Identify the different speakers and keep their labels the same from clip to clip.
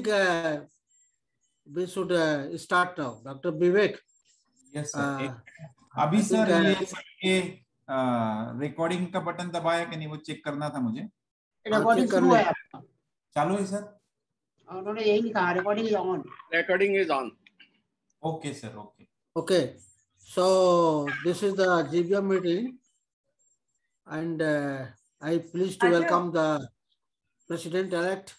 Speaker 1: think we should start now. Dr. Vivek.
Speaker 2: Yes, sir. अभी sir ये recording का button दबाया कि नहीं वो चेक करना था मुझे.
Speaker 3: रिकॉर्डिंग शुरू है.
Speaker 2: चालू है सर.
Speaker 3: उन्होंने यही लिखा recording is on.
Speaker 4: Recording is on.
Speaker 2: Okay, sir. Okay.
Speaker 1: Okay. So this is the GBM meeting, and I pleased to welcome the President-elect,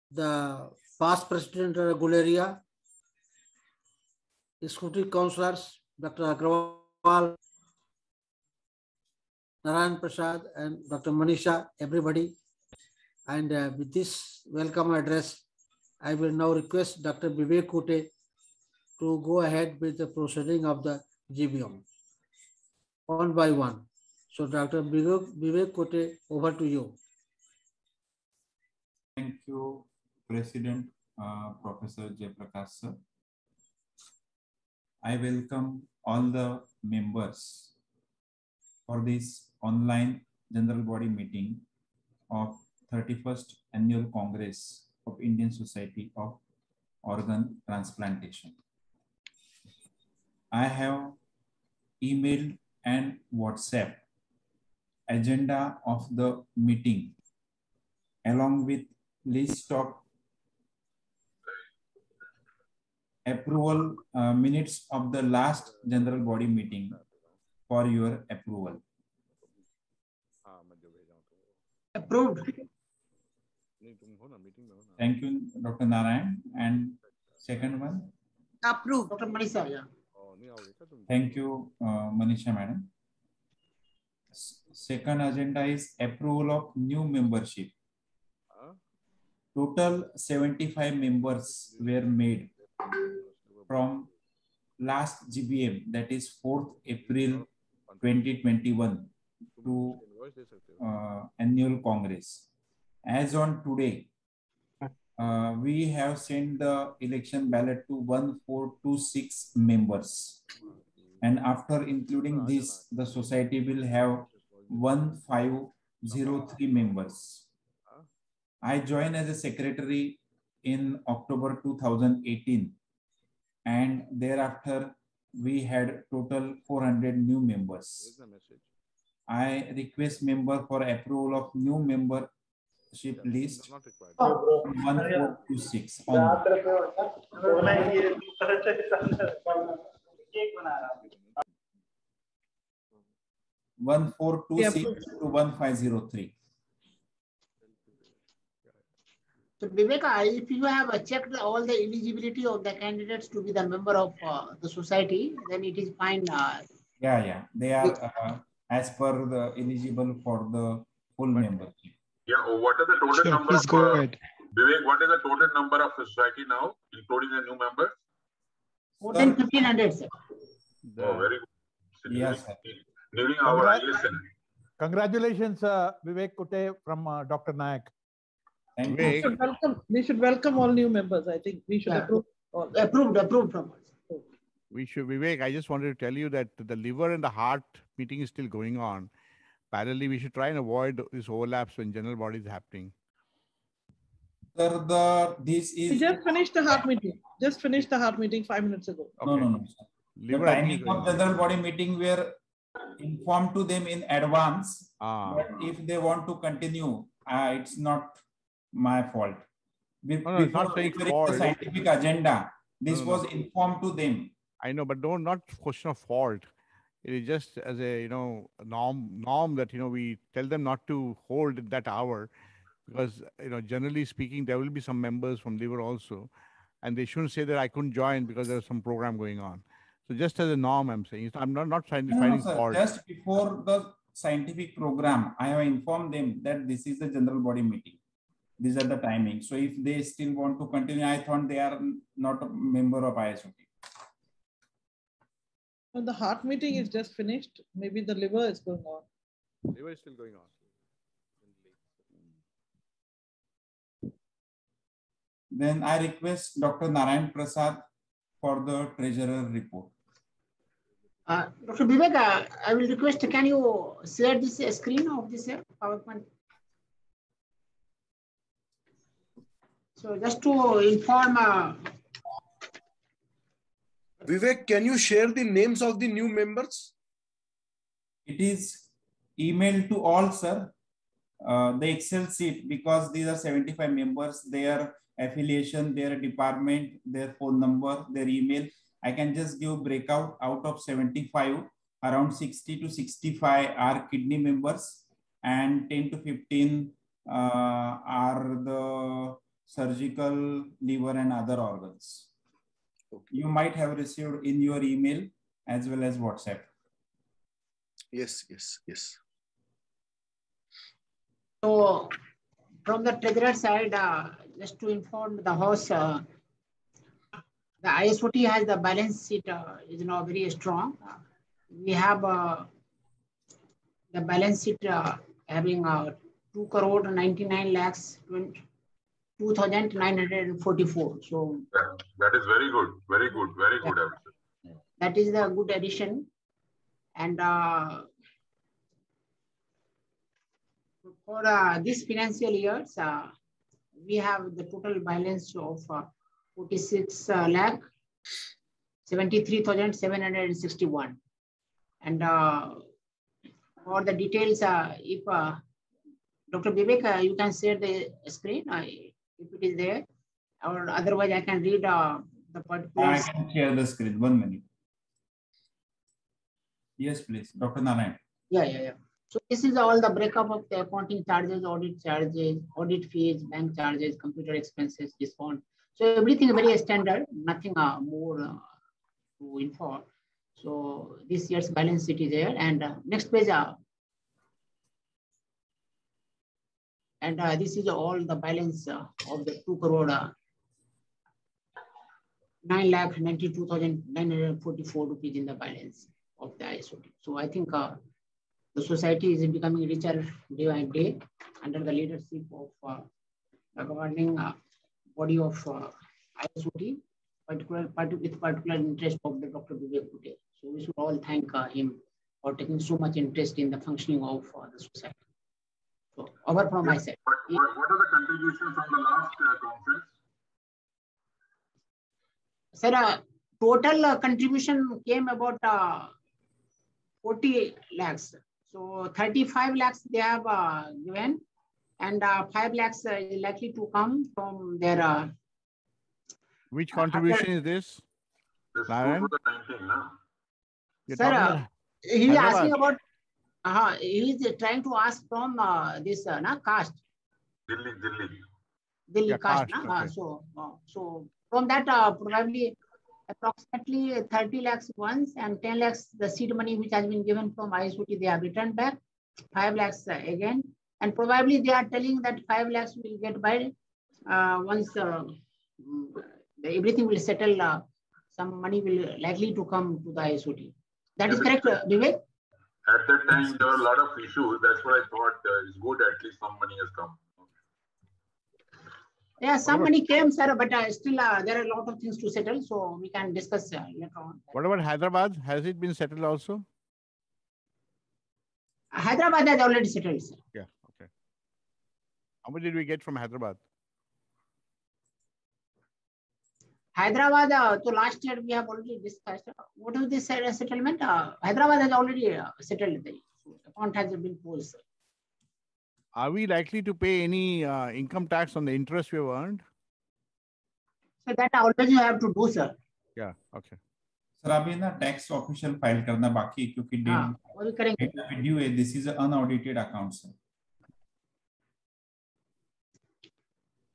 Speaker 1: the past President of Guleria, Executive Councillors, Dr. Agrawal, Narayan Prasad, and Dr. Manisha, everybody. And with this welcome address, I will now request Dr. Vivek Kute to go ahead with the proceeding of the GBM, one by one. So Dr. Vivek Kute, over to you.
Speaker 2: Thank you, President Professor Jayaprakash sir. I welcome all the members for this online general body meeting of 31st Annual Congress of Indian Society of Organ Transplantation. I have emailed and WhatsApp agenda of the meeting along with list of approval minutes of the last general body meeting for your approval.
Speaker 3: Approved.
Speaker 2: Thank you, Dr. Narayan. And second one?
Speaker 3: Approved. Dr. Manisha, yeah.
Speaker 2: Thank you, Manisha madam. Second agenda is approval of new membership. Total 75 members were made from last GBM, that is 4th April 2021 to annual Congress. As on today, we have sent the election ballot to 1426 members. And after including this, the society will have 1503 members. I joined as a secretary in October 2018, and thereafter we had total 400 new members. I request member for approval of new membership list 1426 on 1426 to 1503.
Speaker 3: So Vivek, if you have checked all the eligibility of the candidates to be the member of the society, then it is fine.
Speaker 2: Yeah, they are as per the eligible for the full membership.
Speaker 5: Yeah, what is the total number?
Speaker 6: Please go ahead.
Speaker 5: Vivek, what is the total number of the society now, including the new members?
Speaker 3: More than 1500, sir.
Speaker 5: Oh, very good.
Speaker 2: Yes, sir.
Speaker 5: During our ISN.
Speaker 7: Congratulations, Vivek Kute from Dr. Nayak.
Speaker 2: Thank you.
Speaker 8: We should welcome all new members. I think we should approve all.
Speaker 3: Approved from us.
Speaker 6: We should, Vivek, I just wanted to tell you that the liver and the heart meeting is still going on. Parallelly, we should try and avoid these overlaps when general body is happening.
Speaker 2: Sir, this is...
Speaker 8: We just finished the heart meeting. Just finished the heart meeting 5 minutes ago.
Speaker 2: Okay. No. The timing of general body meeting were informed to them in advance. But if they want to continue, it's not my fault. Before the scientific agenda, this was informed to them.
Speaker 6: I know, but not question of fault. It is just as a norm that we tell them not to hold at that hour, because generally speaking there will be some members from liver also, and they shouldn't say that I couldn't join because there's some program going on. So just as a norm, I'm saying I'm not trying to find fault.
Speaker 2: Just before the scientific program, I have informed them that this is the general body meeting. These are the timings. So if they still want to continue, I thought they are not a member of ISOT.
Speaker 8: Well, the heart meeting is just finished. Maybe the liver is going on.
Speaker 6: Liver is still going on.
Speaker 2: Then I request Dr. Narayan Prasad for the treasurer report.
Speaker 3: Dr. Vivek, I will request, can you share this screen of this PowerPoint? So just to inform,
Speaker 4: Vivek, can you share the names of the new members?
Speaker 2: It is emailed to all, sir. The Excel sheet, because these are 75 members, their affiliation, their department, their phone number, their email. I can just give breakout. Out of 75, around 60 to 65 are kidney members, and 10 to 15 are the surgical, liver, and other organs.
Speaker 4: Okay.
Speaker 2: You might have received in your email as well as WhatsApp.
Speaker 4: Yes, yes, yes.
Speaker 3: so from the treasurer side, just to inform the house, the ISOT has the balance sheet is now very strong. We have the balance sheet having 2 crore 99 lakhs 2,944. So
Speaker 5: That is very good. Very good. Very good. I would say.
Speaker 3: that is the good addition. And for this financial years, we have the total balance of 46 lakh 73,761. And for the details, if Dr. Vivek, you can share the screen if it is there, or otherwise I can read the particular.
Speaker 2: I can share the screen. 1 minute. Yes, please, Dr. Narayan.
Speaker 3: Yeah. So this is all the breakup of the accounting charges, audit fees, bank charges, computer expenses, discount. So everything is very standard, nothing more to inform. So this year's balance sheet is there, and next page. And this is all the balance of the 2 crore 9,92,944 rupees in the balance of the ISOT. So I think the society is becoming richer day by day under the leadership of the governing body of ISOT, with particular interest of the Dr. Vivek Kute. So we should all thank him for taking so much interest in the functioning of the society. So over from my side.
Speaker 5: But what are the contributions from the last conference?
Speaker 3: Sir, total contribution came about 40 lakhs. So 35 lakhs they have given, and 5 lakhs is likely to come from their.
Speaker 6: Which contribution is this?
Speaker 5: This
Speaker 6: Narayan?
Speaker 5: 2019, no?
Speaker 6: You're
Speaker 3: Sir,
Speaker 6: talking about
Speaker 3: he is asking
Speaker 6: Hyderabad.
Speaker 3: about. He is trying to ask from this caste.
Speaker 5: Delhi.
Speaker 3: Delhi caste.
Speaker 6: caste, okay.
Speaker 3: So from that probably approximately 30 lakhs once and 10 lakhs the seed money which has been given from ISOT they have returned back, 5 lakhs again, and probably they are telling that 5 lakhs will get by once everything will settle. Some money will likely to come to the ISOT. That is correct, Vivek?
Speaker 5: At that time, there were a lot of issues. That's what I thought is good. At least some money has come.
Speaker 3: Yeah, some money came, sir, but still there are a lot of things to settle. So we can discuss later on.
Speaker 6: What about Hyderabad? Has it been settled also?
Speaker 3: Hyderabad has already settled, sir.
Speaker 6: Yeah, okay. How much did we get from Hyderabad?
Speaker 3: Hyderabad, so last year we have already discussed. What is this settlement? Hyderabad has already settled. The account has been closed, sir.
Speaker 6: Are we likely to pay any income tax on the interest we have earned?
Speaker 3: So that always you have to do, sir.
Speaker 6: Yeah, okay.
Speaker 2: Sir अभी ना tax official file करना बाकी है क्योंकि
Speaker 3: वो भी करेंगे.
Speaker 2: Due है. This is unaudited account sir.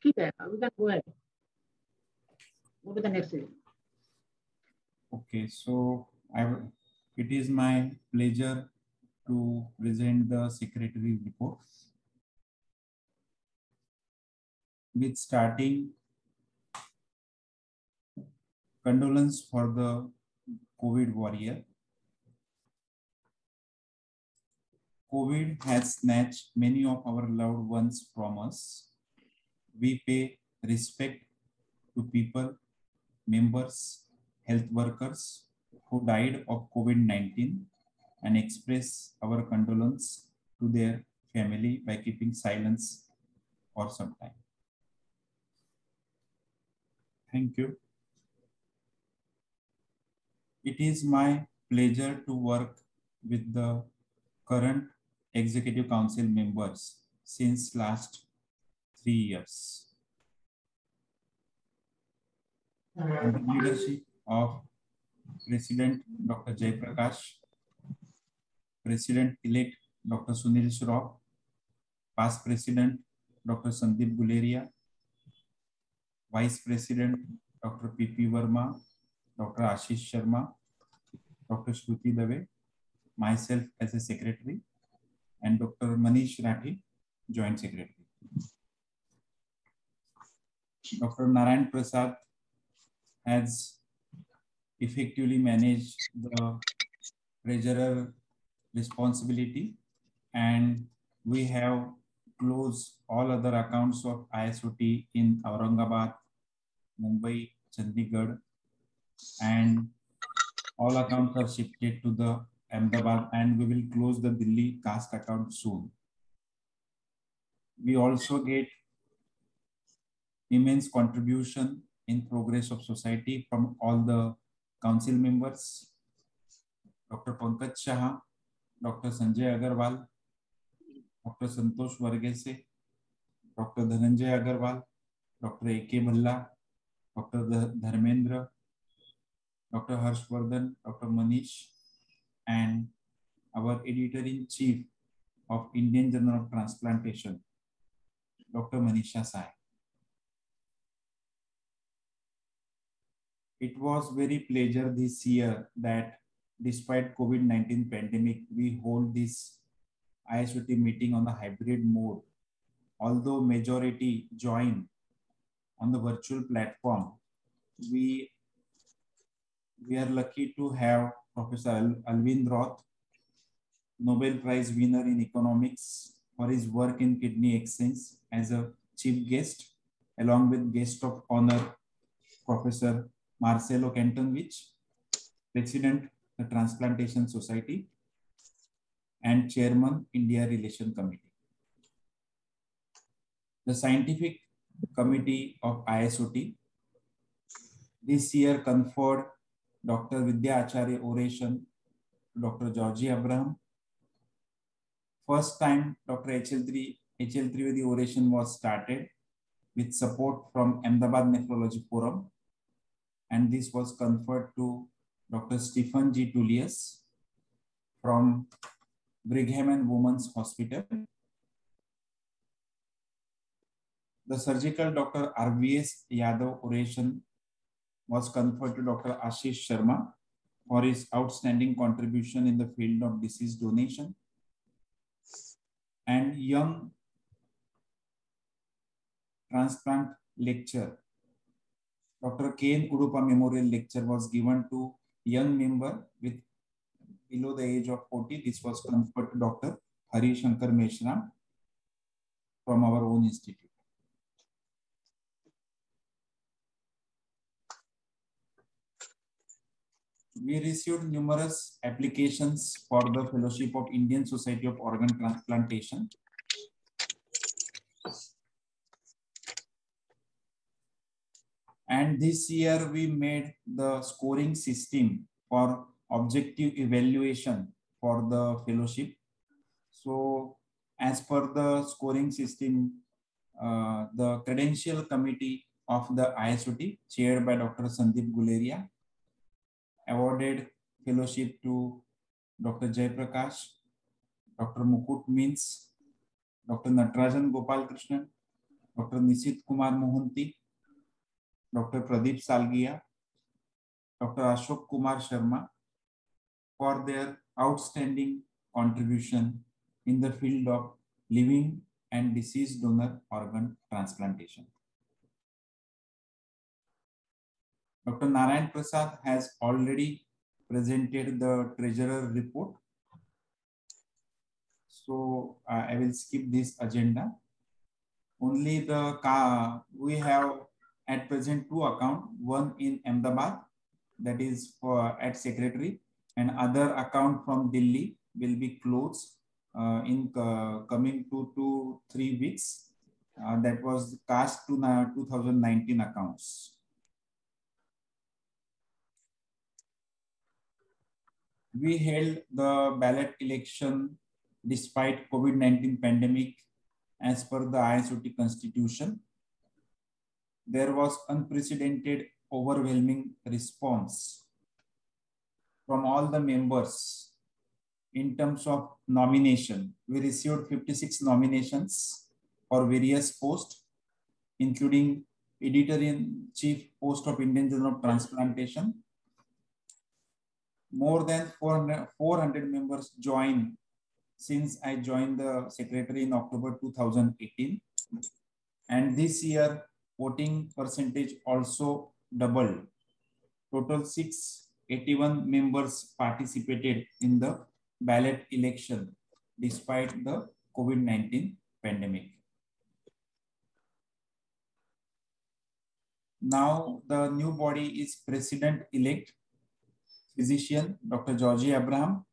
Speaker 3: ठीक है, we can go ahead. Go to the next one.
Speaker 2: Okay, so it is my pleasure to present the secretary report. With starting condolence for the COVID warrior. COVID has snatched many of our loved ones from us. We pay respect to people, members, health workers who died of COVID-19 and express our condolence to their family by keeping silence for some time. Thank you. It is my pleasure to work with the current Executive Council members since last 3 years. Under the leadership of President Dr. Jay Prakash, President-elect Dr. Sunil Shroff, Past President Dr. Sandeep Guleria, Vice President Dr. P.P. Verma, Dr. Ashish Sharma, Dr. Shruti Dave, myself as a secretary, and Dr. Manish Rathi, Joint Secretary. Dr. Narayan Prasad has effectively managed the treasurer responsibility, and we have closed all other accounts of ISOT in Aurangabad, Mumbai, Chandigarh, and all accounts are shifted to the Ahmedabad, and we will close the Delhi caste account soon. We also get immense contribution in progress of society from all the council members, Dr. Pankaj Shah, Dr. Sanjay Agarwal, Dr. Santosh Varghese, Dr. Dhananjay Agarwal, Dr. A.K. Bhalla, Dr. Dharmendra, Dr. Harshvardhan, Dr. Manish, and our editor-in-chief of Indian Journal of Transplantation, Dr. Manisha Sai. It was very pleasure this year that despite COVID-19 pandemic, we hold this ISOT meeting on the hybrid mode. Although majority join on the virtual platform, we are lucky to have Professor Alvin Roth, Nobel Prize winner in economics for his work in kidney exchange, as a chief guest, along with guest of honor, Professor Marcelo Cantonvich, President, the Transplantation Society, and Chairman, India Relation Committee. The Scientific Committee of ISOT this year conferred Dr. Vidya Acharya Oration to Dr. Georgie Abraham. First time Dr. HL Trivedi Oration was started with support from Ahmedabad Nephrology Forum, and this was conferred to Dr. Stephen G. Tullius from Brigham and Women's Hospital. The surgical Dr. RVS Yadav Oration was conferred to Dr. Ashish Sharma for his outstanding contribution in the field of disease donation. And young transplant lecture, Dr. K.N. Udupa Memorial Lecture was given to young member with below the age of 40. This was conferred to Dr. Hari Shankar Meshram from our own institute. We received numerous applications for the fellowship of Indian Society of Organ Transplantation. And this year we made the scoring system for objective evaluation for the fellowship. So as per the scoring system, the credential committee of the ISOT, chaired by Dr. Sandeep Guleria, awarded fellowship to Dr. Jay Prakash, Dr. Mukut Mins, Dr. Natarajan Gopal Krishnan, Dr. Nisit Kumar Mohanty, Dr. Pradeep Salgia, Dr. Ashok Kumar Sharma for their outstanding contribution in the field of living and deceased donor organ transplantation. Dr. Narayan Prasad has already presented the treasurer report. So I will skip this agenda. Only we have at present 2 accounts, one in Ahmedabad, that is for at secretary, and other account from Delhi will be closed in coming 2 to 3 weeks. That was cast to 2019 accounts. We held the ballot election despite COVID-19 pandemic as per the ISOT constitution. There was unprecedented, overwhelming response from all the members in terms of nomination. We received 56 nominations for various posts, including Editor-in-Chief post of Indian Journal of Transplantation. More than 400 members joined since I joined the secretary in October 2018. And this year, voting percentage also doubled. Total 681 members participated in the ballot election despite the COVID-19 pandemic. Now the new body is President-elect Physician Dr. Georgie Abraham,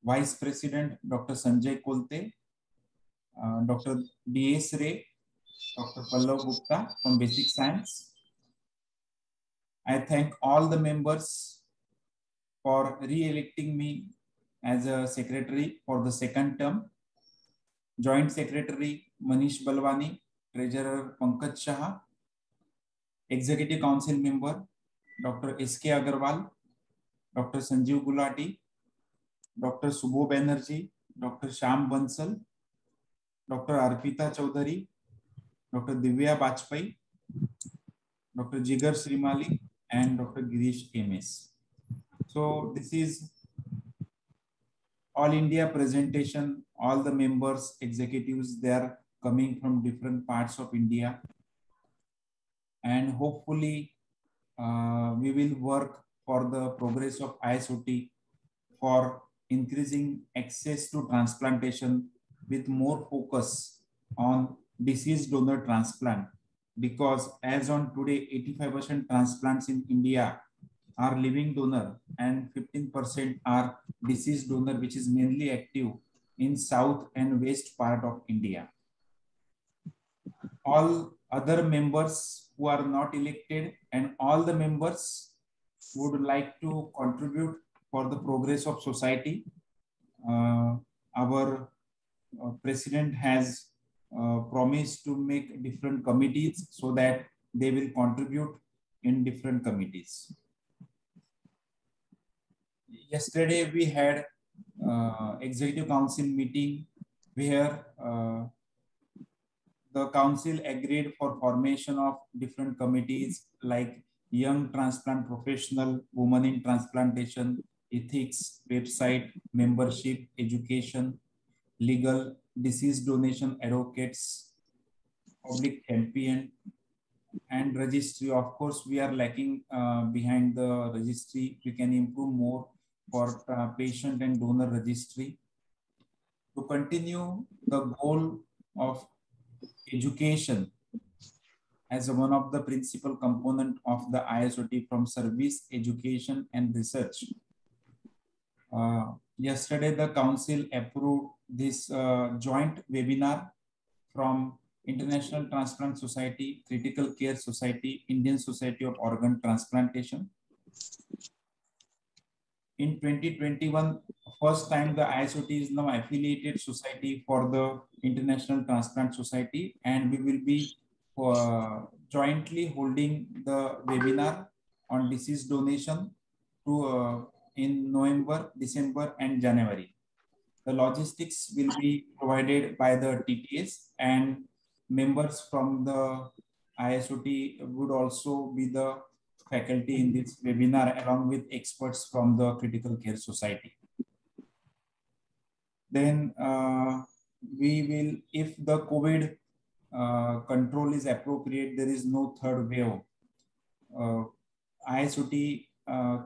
Speaker 2: Vice President Dr. Sanjay Kolte, Dr. D.S. Ray, Dr. Pallav Gupta from Basic Science. I thank all the members for re-electing me as a secretary for the second term. Joint Secretary Manish Balwani, Treasurer Pankaj Shah, Executive Council Member Dr. S.K. Agarwal, Dr. Sanjeev Gulati, Dr. Subho Banerjee, Dr. Shyam Bansal, Dr. Arpita Chaudhary, Dr. Divya Bajpai, Dr. Jigar Srimali, and Dr. Girish MS. So this is all India presentation. All the members, executives, they are coming from different parts of India. And hopefully we will work for the progress of ISOT for increasing access to transplantation with more focus on deceased donor transplant, because as on today 85% transplants in India are living donor and 15% are deceased donor, which is mainly active in south and west part of India. All other members who are not elected and all the members would like to contribute for the progress of society. Our president has promised to make different committees so that they will contribute in different committees. Yesterday we had executive council meeting where the council agreed for formation of different committees like young transplant professional, women in transplantation, ethics, website, membership, education, legal, deceased donation advocates, public champion, and registry. Of course, we are lacking behind the registry. We can improve more for patient and donor registry. To continue the goal of education as one of the principal component of the ISOT from service, education, and research. Yesterday, the council approved this joint webinar from International Transplant Society, Critical Care Society, Indian Society of Organ Transplantation. In 2021, first time the ISOT is now affiliated society for the International Transplant Society, and we will be jointly holding the webinar on deceased donation to in November, December, and January. The logistics will be provided by the TTS, and members from the ISOT would also be the faculty in this webinar along with experts from the Critical Care Society. Then we will, if the COVID control is appropriate, there is no third wave, ISOT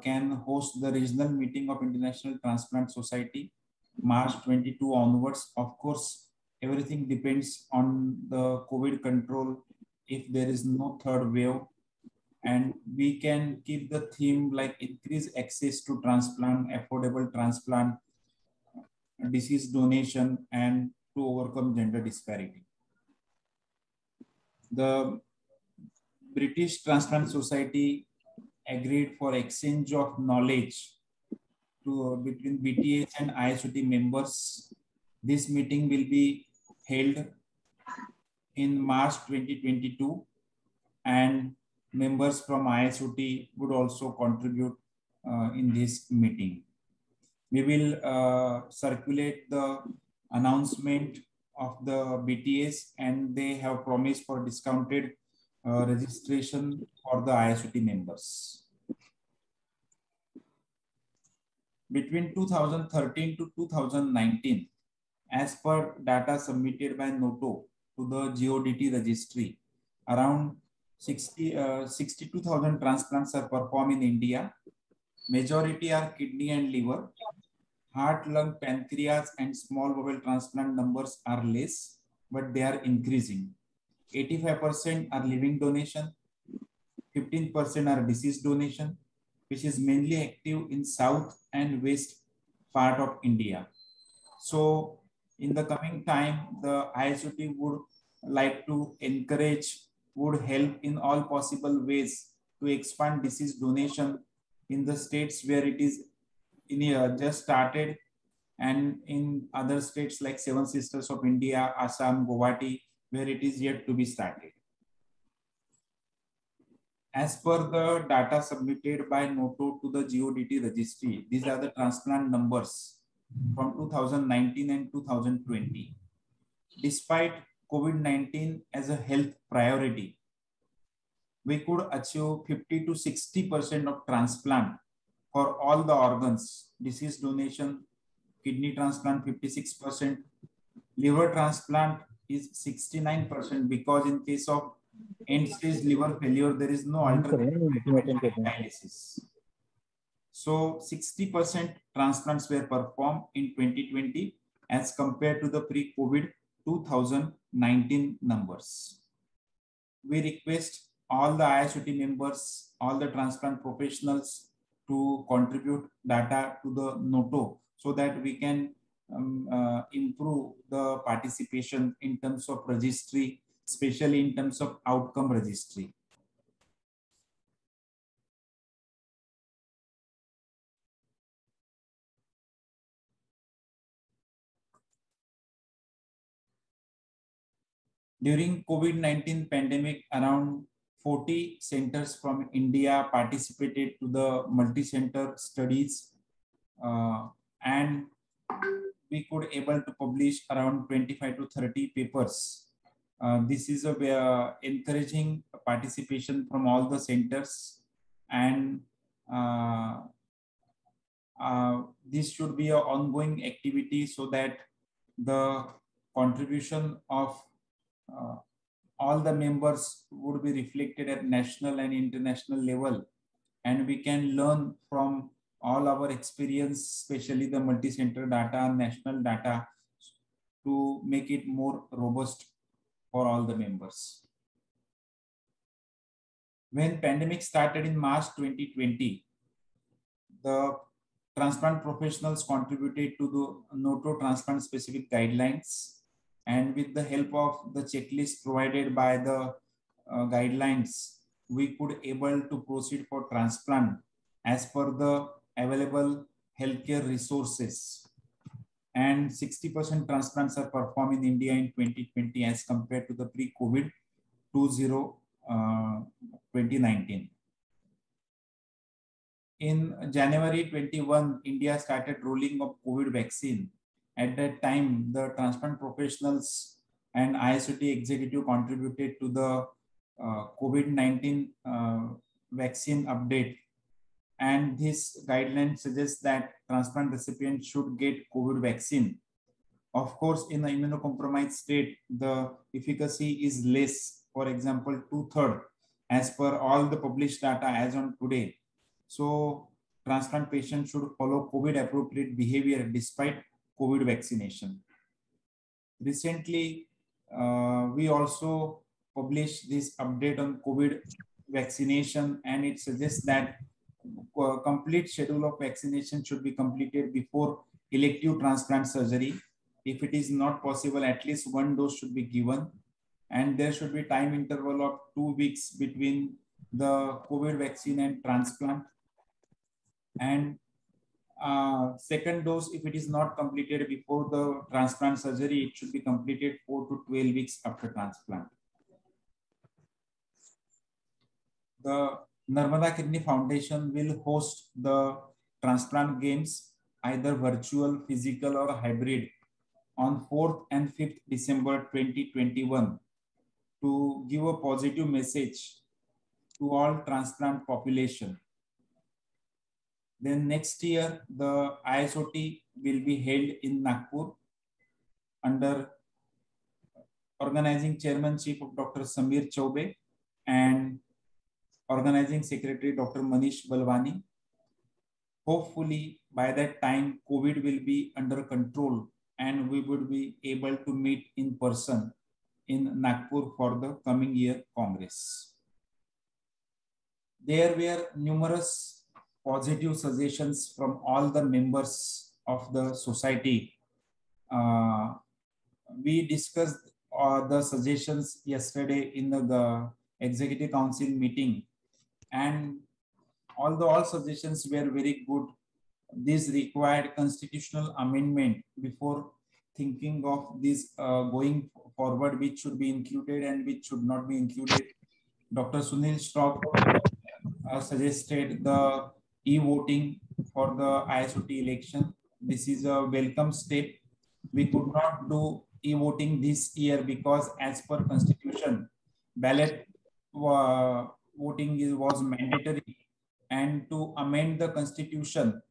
Speaker 2: can host the regional meeting of International Transplant Society March 22 onwards. Of course, everything depends on the COVID control if there is no third wave, and we can keep the theme like increase access to transplant, affordable transplant, disease donation, and to overcome gender disparity. The British Transplant Society agreed for exchange of knowledge between BTH and ISOT members. This meeting will be held in March 2022, and members from ISOT would also contribute in this meeting. We will circulate the announcement of the BTS, and they have promised for discounted registration for the ISOT members. Between 2013 to 2019, as per data submitted by Noto to the GODT registry, around 62,000 transplants are performed in India. Majority are kidney and liver. Heart, lung, pancreas, and small bowel transplant numbers are less, but they are increasing. 85% are living donation, 15% are deceased donation, which is mainly active in south and west part of India. So in the coming time, the ISOT would like to encourage, would help in all possible ways to expand deceased donation in the states where it is just started, and in other states like Seven Sisters of India, Assam, Guwahati, where it is yet to be started. As per the data submitted by Noto to the GODT registry, these are the transplant numbers from 2019 and 2020. Despite COVID-19 as a health priority, we could achieve 50 to 60% of transplant for all the organs. Disease donation, kidney transplant 56%, liver transplant is 69%, because in case of end-stage liver failure, there is no alternative dialysis. So 60% transplants were performed in 2020 as compared to the pre-COVID 2019 numbers. We request all the ISOT members, all the transplant professionals to contribute data to the Noto so that we can improve the participation in terms of registry, especially in terms of outcome registry. During COVID-19 pandemic, around 40 centers from India participated to the multi-center studies, and we could able to publish around 25 to 30 papers. This is a encouraging participation from all the centers, and this should be an ongoing activity so that the contribution of all the members would be reflected at national and international level, and we can learn from all our experience, especially the multi-center data, national data, to make it more robust for all the members. When pandemic started in March 2020, the transplant professionals contributed to the Noto transplant specific guidelines, and with the help of the checklist provided by the guidelines, we could able to proceed for transplant as per the available healthcare resources. And 60% transplants are performed in India in 2020 as compared to the pre-COVID 2019. In January 21, India started rolling of COVID vaccine. At that time, the transplant professionals and ISOT executive contributed to the COVID-19 vaccine update. And this guideline suggests that transplant recipients should get COVID vaccine. Of course, in an immunocompromised state, the efficacy is less, for example, 2/3 as per all the published data as on today. So transplant patients should follow COVID appropriate behavior despite COVID vaccination. Recently, we also published this update on COVID vaccination, and it suggests that complete schedule of vaccination should be completed before elective transplant surgery. If it is not possible, at least one dose should be given, and there should be time interval of 2 weeks between the COVID vaccine and transplant. And second dose, if it is not completed before the transplant surgery, it should be completed 4 to 12 weeks after transplant. The Narmada Kidney Foundation will host the transplant games, either virtual, physical, or hybrid, on 4th and 5th December 2021 to give a positive message to all transplant population. Then next year, the ISOT will be held in Nagpur under organizing chairmanship of Dr. Samir Chaube and organizing secretary Dr. Manish Balwani. Hopefully, by that time, COVID will be under control and we would be able to meet in person in Nagpur for the coming year Congress. There were numerous positive suggestions from all the members of the society. We discussed the suggestions yesterday in the Executive Council meeting, and although all suggestions were very good, this required constitutional amendment before thinking of this going forward, which should be included and which should not be included. Dr. Sunil Stock suggested the e-voting for the ISOT election. This is a welcome step. We could not do e-voting this year because as per constitution, ballot voting was mandatory, and to amend the constitution,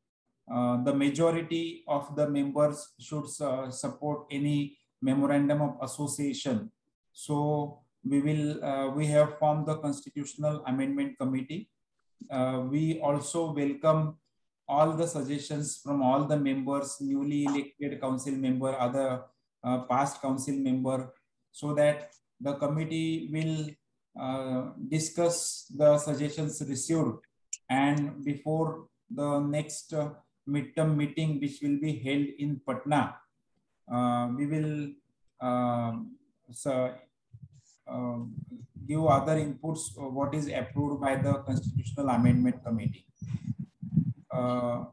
Speaker 2: the majority of the members should support any memorandum of association. So we have formed the Constitutional Amendment Committee. We also welcome all the suggestions from all the members, newly elected council member, other past council member, so that the committee will discuss the suggestions received, and before the next midterm meeting, which will be held in Patna, we will give other inputs what is approved by the Constitutional Amendment Committee.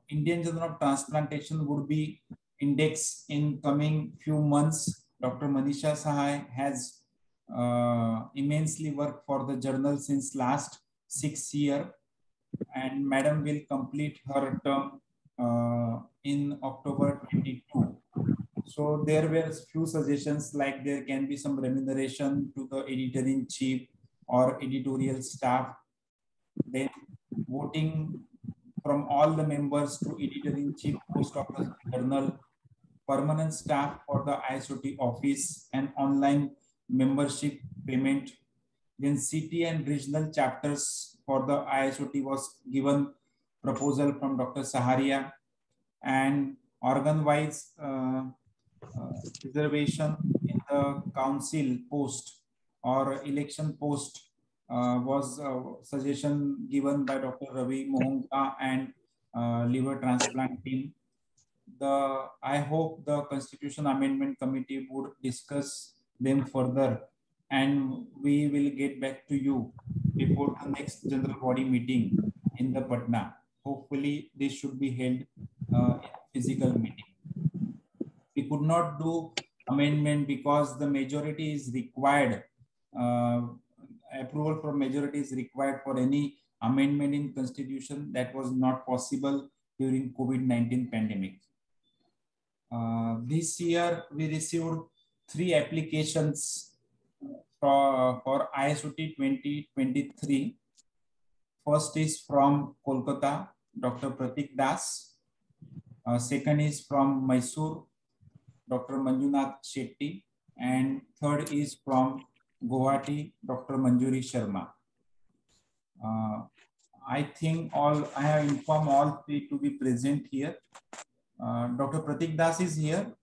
Speaker 2: Indian Journal of Transplantation would be indexed in coming few months. Dr. Manisha Sahai has immensely worked for the journal since last 6 years, and Madam will complete her term in October 22. So there were few suggestions like there can be some remuneration to the editor-in-chief or editorial staff, then voting from all the members to editor-in-chief post of the journal, permanent staff for the ISOT office, and online membership payment. Then city and regional chapters for the ISOT was given proposal from Dr. Saharia, and organ-wise reservation in the council post or election post was suggestion given by Dr. Ravi Mohanga and liver transplant team. I hope the Constitution Amendment Committee would discuss them further, and we will get back to you before the next general body meeting in the Patna. Hopefully, this should be held in physical meeting. We could not do amendment because the majority is required. Approval for majority is required for any amendment in Constitution. That was not possible during COVID-19 pandemic. This year, we received 3 applications for ISOT 2023. First is from Kolkata, Dr. Pratik Das. Second is from Mysore, Dr. Manjunath Shetty, and third is from Guwahati, Dr. Manjuri Sharma. I think I have informed all 3 to be present here. Dr. Pratik Das is here.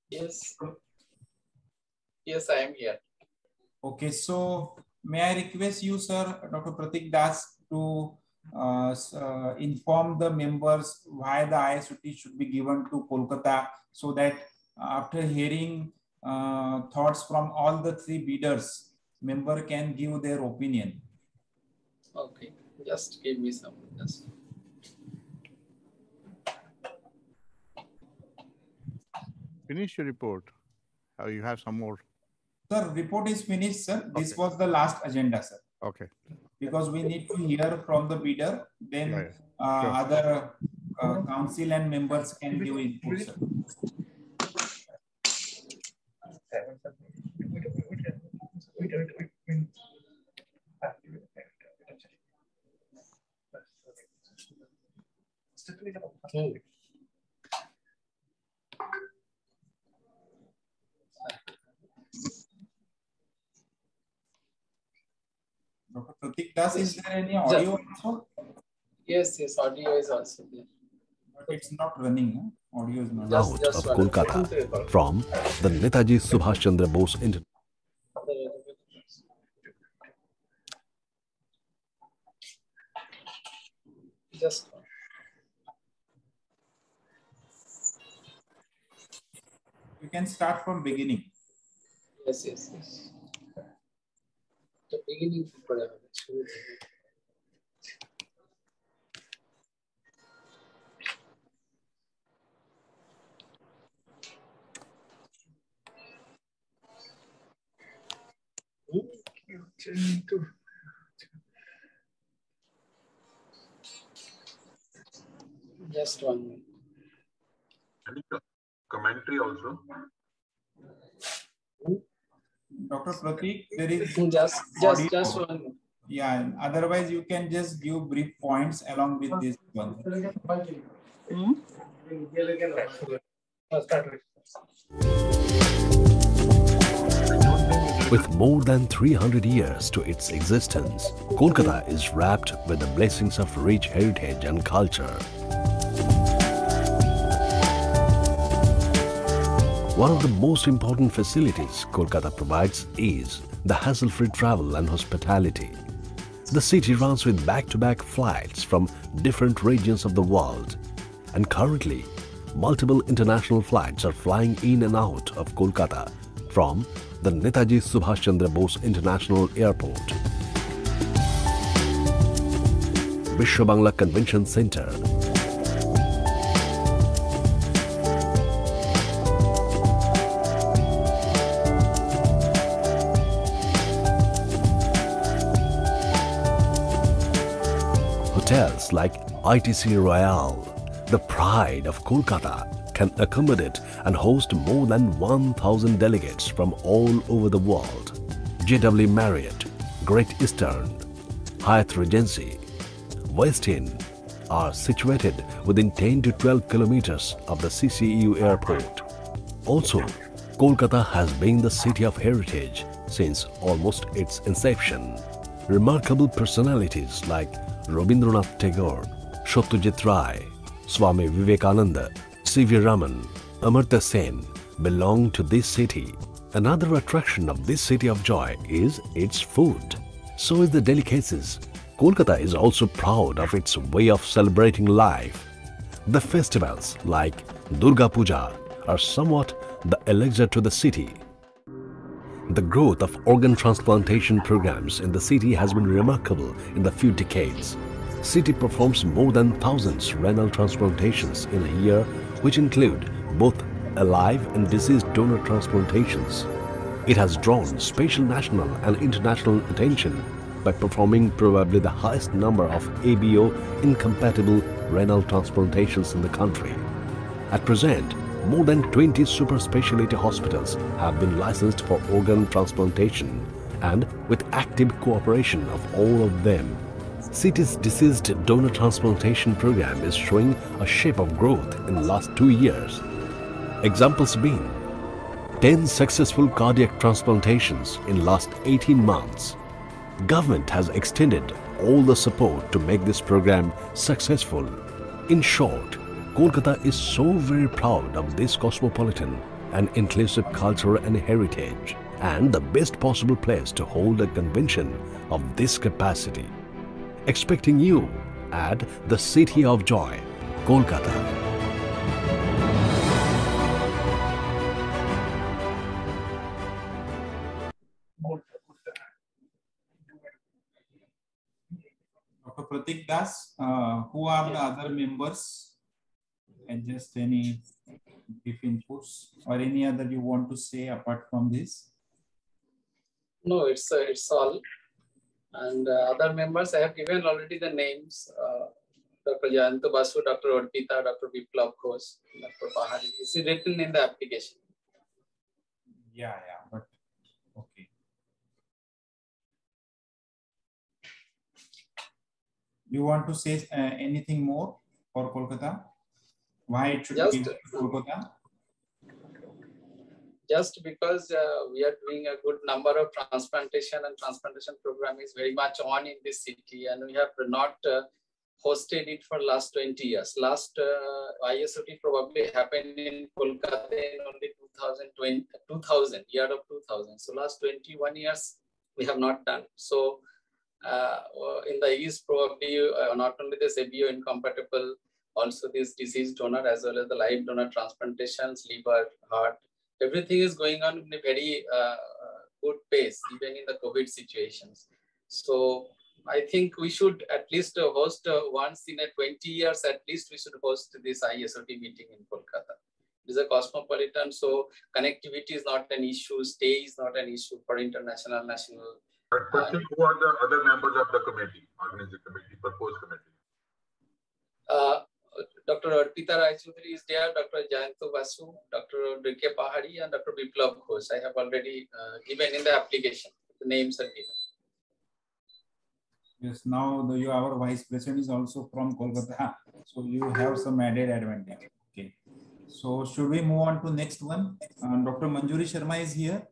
Speaker 9: Yes. Yes, I am here.
Speaker 2: Okay, so may I request you, sir, Dr. Pratik Das, to inform the members why the ISOT should be given to Kolkata, so that after hearing thoughts from all the 3 bidders, member can give their opinion.
Speaker 9: Okay, just give me some. Just.
Speaker 6: Finish your report. You have some more.
Speaker 2: Sir, report is finished, sir. This
Speaker 6: Okay.
Speaker 2: was the last agenda, sir.
Speaker 6: Okay.
Speaker 2: Because we need to hear from the bidder, then
Speaker 6: Yeah, yeah. Sure.
Speaker 2: other council and members can give input, sir. Dr. Pratik Das, is there any audio also?
Speaker 9: Yes, audio is also there.
Speaker 2: But it's not running, huh? Audio is not.
Speaker 10: Out of Kolkata from the Netaji Subhash Chandra Bose International.
Speaker 9: Just
Speaker 2: You can start from beginning.
Speaker 9: yes. The beginning. Just 1 minute.
Speaker 5: Any commentary also?
Speaker 2: Dr. Pratik, there is
Speaker 9: Just
Speaker 2: audio.
Speaker 9: 1 minute.
Speaker 2: Yeah, otherwise you can just give brief points along with this one.
Speaker 10: With more than 300 years to its existence, Kolkata is wrapped with the blessings of rich heritage and culture. One of the most important facilities Kolkata provides is the hassle-free travel and hospitality. The city runs with back-to-back flights from different regions of the world, and currently, multiple international flights are flying in and out of Kolkata from the Netaji Subhash Chandra Bose International Airport, Vishwa Bangla Convention Center, hotels like ITC Royale, the pride of Kolkata, can accommodate and host more than 1,000 delegates from all over the world. JW Marriott, Great Eastern, Hyatt Regency, Westin are situated within 10 to 12 kilometers of the CCEU airport. Also, Kolkata has been the city of heritage since almost its inception. Remarkable personalities like Rabindranath Tagore, Satyajit Ray, Swami Vivekananda, C.V. Raman, Amartya Sen belong to this city. Another attraction of this city of joy is its food. So is the delicacies. Kolkata is also proud of its way of celebrating life. The festivals like Durga Puja are somewhat the elixir to the city. The growth of organ transplantation programs in the city has been remarkable in the few decades. City performs more than thousands renal transplantations in a year, which include both alive and deceased donor transplantations. It has drawn special national and international attention by performing probably the highest number of ABO incompatible renal transplantations in the country. At present, more than 20 super specialty hospitals have been licensed for organ transplantation, and with active cooperation of all of them, city's deceased donor transplantation program is showing a shape of growth in the last 2 years. Examples being 10 successful cardiac transplantations in last 18 months. Government has extended all the support to make this program successful. In short, Kolkata is so very proud of this cosmopolitan and inclusive culture and heritage, and the best possible place to hold a convention of this capacity. Expecting you at the City of Joy, Kolkata.
Speaker 2: Dr. Pratik Das, who are the other members? And just any brief inputs or any other you want to say apart from this?
Speaker 9: No, it's all. And other members, I have given already the names. Dr. Jayanto Basu, Dr. Orpita, Dr. Biplab Ghosh, Dr. Pahari. It's written in the application.
Speaker 2: Yeah, but okay. You want to say anything more for Kolkata? Why it should be Kolkata?
Speaker 9: Just because we are doing a good number of transplantation, and transplantation program is very much on in this city, and we have not hosted it for last 20 years. Last ISOT probably happened in Kolkata in only 2000, year of 2000. So last 21 years, we have not done. So in the East, probably not only the ABO incompatible, also this deceased donor as well as the live donor transplantations, liver, heart, everything is going on in a very good pace, even in the COVID situations. So I think we should at least host once in a 20 years, at least we should host this ISOT meeting in Kolkata. It is a cosmopolitan, so connectivity is not an issue, stay is not an issue for international, national.
Speaker 5: Question, who are the other members of the committee, organizing committee, proposed committee?
Speaker 9: Dr. Arpita Raichaudhuri is there, Dr. Jayanto Basu, Dr. D.K. Pahari, and Dr. Biplab Ghosh. I have already given in the application. The names are given.
Speaker 2: Yes, now our vice president is also from Kolkata, so you have some added advantage. Okay, so should we move on to next one? Dr. Manjuri Sharma is here.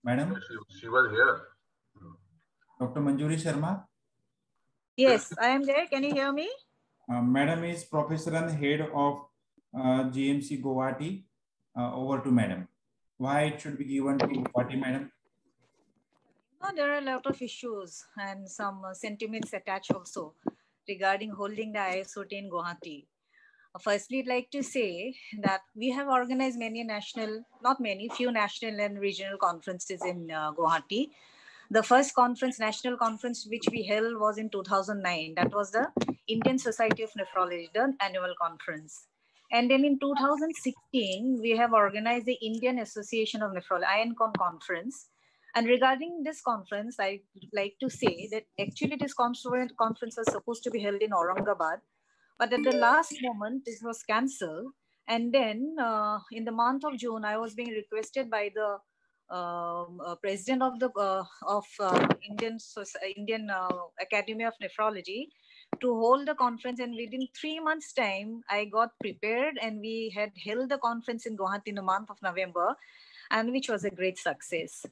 Speaker 2: Madam?
Speaker 5: She was here.
Speaker 2: Dr. Manjuri Sharma?
Speaker 11: Yes, I am there. Can you hear me?
Speaker 2: Madam is professor and head of GMC Guwahati. Over to Madam. Why it should be given to Guwahati, Madam?
Speaker 11: There are a lot of issues and some sentiments attached also regarding holding the ISOT in Guwahati. Firstly, I'd like to say that we have organized many national, not many, few national and regional conferences in Guwahati. The first conference, national conference, which we held was in 2009. That was the Indian Society of Nephrology, the annual conference. And then in 2016, we have organized the Indian Association of Nephrology, INCON conference. And regarding this conference, I'd like to say that actually this conference was supposed to be held in Aurangabad, but at the last moment, this was cancelled. And then in the month of June, I was being requested by the president of the Indian Academy of Nephrology to hold the conference, and within 3 months' time, I got prepared, and we had held the conference in Guwahati in the month of November, and which was a great success.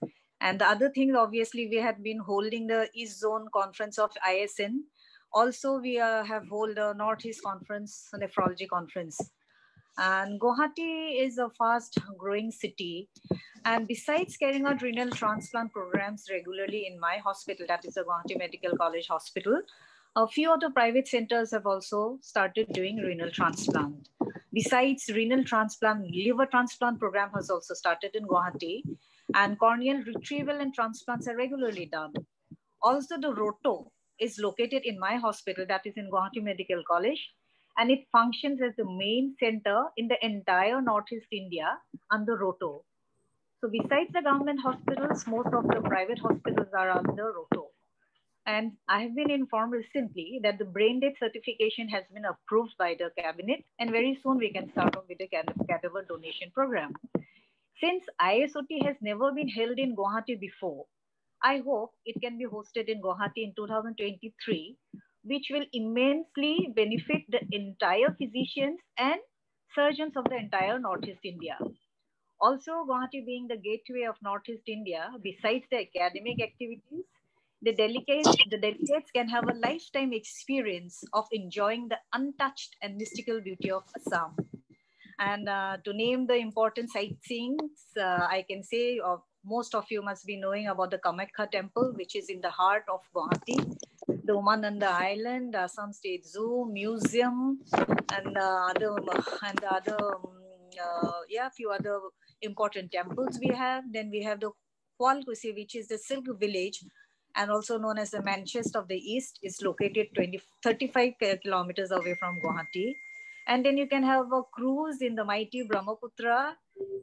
Speaker 11: And the other thing, obviously, we had been holding the East Zone Conference of ISN. Also, we have held the Northeast Conference, Nephrology Conference. And Guwahati is a fast-growing city. And besides carrying out renal transplant programs regularly in my hospital, that is the Guwahati Medical College Hospital, a few other private centers have also started doing renal transplant. Besides renal transplant, liver transplant program has also started in Guwahati, and corneal retrieval and transplants are regularly done. Also, the ROTO is located in my hospital, that is in Guwahati Medical College, and it functions as the main center in the entire Northeast India under ROTO. So besides the government hospitals, most of the private hospitals are under ROTO. And I have been informed recently that the brain death certification has been approved by the cabinet, and very soon we can start on with the cadaver donation program. Since ISOT has never been held in Guwahati before, I hope it can be hosted in Guwahati in 2023, which will immensely benefit the entire physicians and surgeons of the entire Northeast India. Also, Guwahati being the gateway of Northeast India, besides the academic activities, the delegates can have a lifetime experience of enjoying the untouched and mystical beauty of Assam. And to name the important sightseeings, I can say most of you must be knowing about the Kamakhya temple, which is in the heart of Guwahati, the Umananda Island, Assam State Zoo, Museum, and few other important temples we have. Then we have the Hualkusi, which is the silk village, and also known as the Manchester of the East, is located 35 kilometers away from Guwahati. And then you can have a cruise in the mighty Brahmaputra,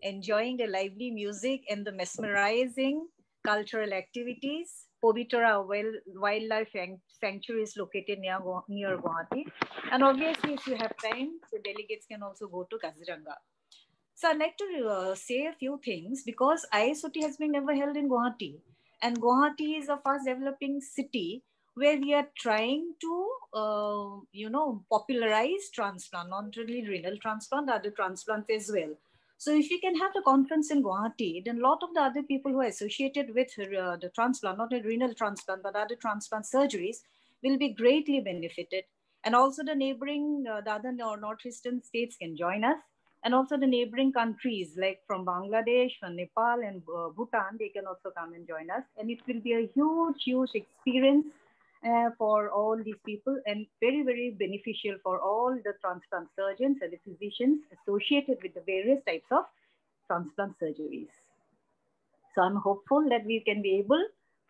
Speaker 11: enjoying the lively music and the mesmerizing cultural activities. Povitra Wildlife Sanctuary is located near Guwahati. And obviously, if you have time, the delegates can also go to Kaziranga. So I'd like to say a few things because ISOT has been never held in Guwahati. And Guwahati is a fast developing city where we are trying to, popularize transplant, not only renal transplant, other transplants as well. So if we can have the conference in Guwahati, then a lot of the other people who are associated with the transplant, not a renal transplant, but other transplant surgeries will be greatly benefited. And also the neighboring, the other northeastern states can join us. And also the neighboring countries like from Bangladesh, from Nepal and Bhutan, they can also come and join us. And it will be a huge, huge experience for all these people and very, very beneficial for all the transplant surgeons and the physicians associated with the various types of transplant surgeries. So I'm hopeful that we can be able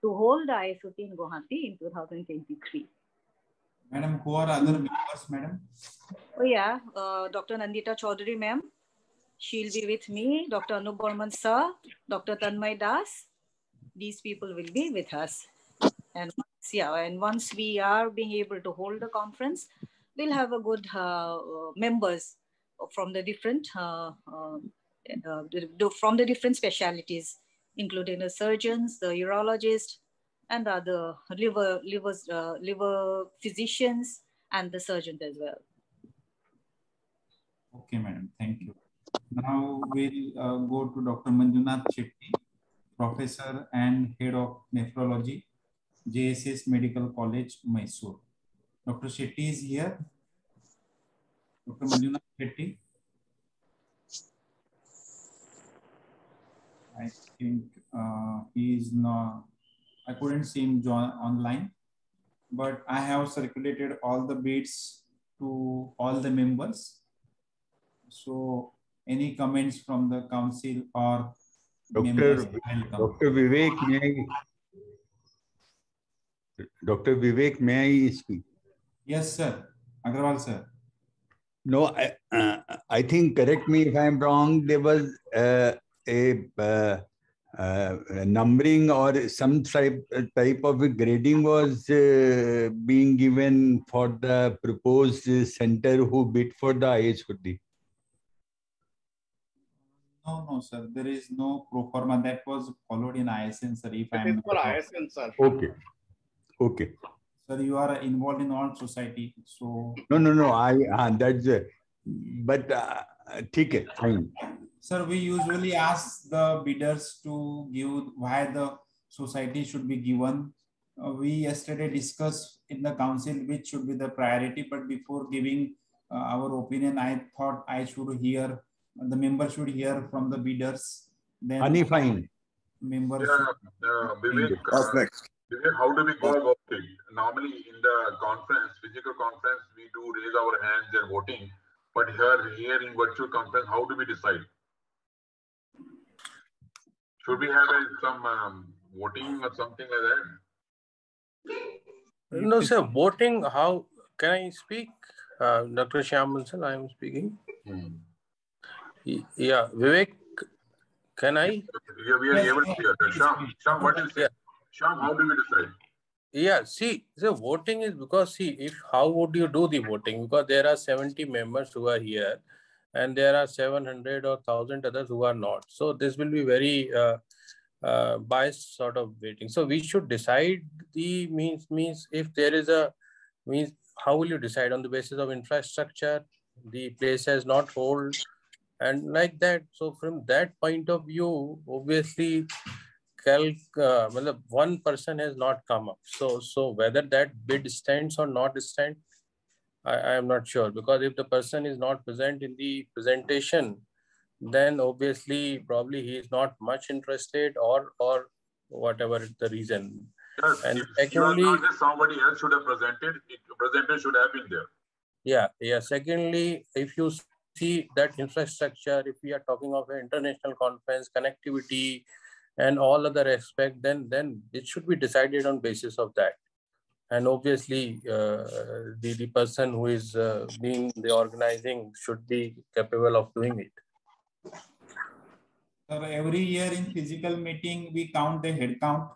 Speaker 11: to hold the ISOT in Guwahati in 2023.
Speaker 2: Madam, who are other members, madam?
Speaker 11: Oh yeah, Dr. Nandita Chaudhary ma'am, she'll be with me, Dr. Anup Burman sir, Dr. Tanmay Das, these people will be with us. And once we are being able to hold the conference, we'll have a good members from the different specialities, including the surgeons, the urologists, and other liver physicians and the surgeons as well.
Speaker 2: Okay, madam. Thank you. Now we'll go to Dr. Manjunath Shetty, Professor and Head of Nephrology, JSS Medical College, Mysore. Dr. Shetty is here. Dr. Manjunath Shetty. I think he is not, I couldn't see him join online, but I have circulated all the bids to all the members. So any comments from the council or members?
Speaker 12: Dr. Vivek, may I speak?
Speaker 2: Yes, sir. Agrawal, sir.
Speaker 12: No, I think, correct me if I'm wrong, there was a numbering or some type of a grading was being given for the proposed center who bid for the ISOT.
Speaker 2: No, sir. There is no pro forma that was followed in ISN, sir. If I am
Speaker 13: for ISN, sir.
Speaker 12: Okay.
Speaker 2: Sir, you are involved in all society, so.
Speaker 12: No. That's but okay, fine.
Speaker 2: Sir, we usually ask the bidders to give why the society should be given. We yesterday discussed in the council which should be the priority, but before giving our opinion, I thought I should hear, the members should hear from the bidders. Then
Speaker 12: fine.
Speaker 2: Members.
Speaker 5: Vivek, Vivek, how do we go about it? Normally in the conference, physical conference, we do raise our hands and voting. But here in virtual conference, how do we decide? Should we have some voting or something like that?
Speaker 13: No, sir. Voting, how can I speak? Dr. Shyam Bansal, I am speaking. Yeah, Vivek, can I?
Speaker 5: Yeah, we are able to hear. Shyam, what is it? Shyam, how do we decide?
Speaker 13: Yeah, see, the voting is because, see, how would you do the voting? Because there are 70 members who are here and there are 700 or 1,000 others who are not. So this will be very biased sort of voting. So we should decide the means if there is a means, how will you decide on the basis of infrastructure? The place has not hold and like that. So from that point of view, obviously, one person has not come up. So whether that bid stands or not stand, I am not sure, because if the person is not present in the presentation, then obviously probably he is not much interested or whatever the reason.
Speaker 5: Yes,
Speaker 13: and
Speaker 5: if
Speaker 13: secondly,
Speaker 5: you are not, somebody else should have presented. Presenter should have been there.
Speaker 13: Yeah. Secondly, if you see that infrastructure, if we are talking of an international conference, connectivity, and all other aspects, then it should be decided on basis of that. And obviously, the person who is being the organizing should be capable of doing it.
Speaker 2: So every year in physical meeting, we count the head count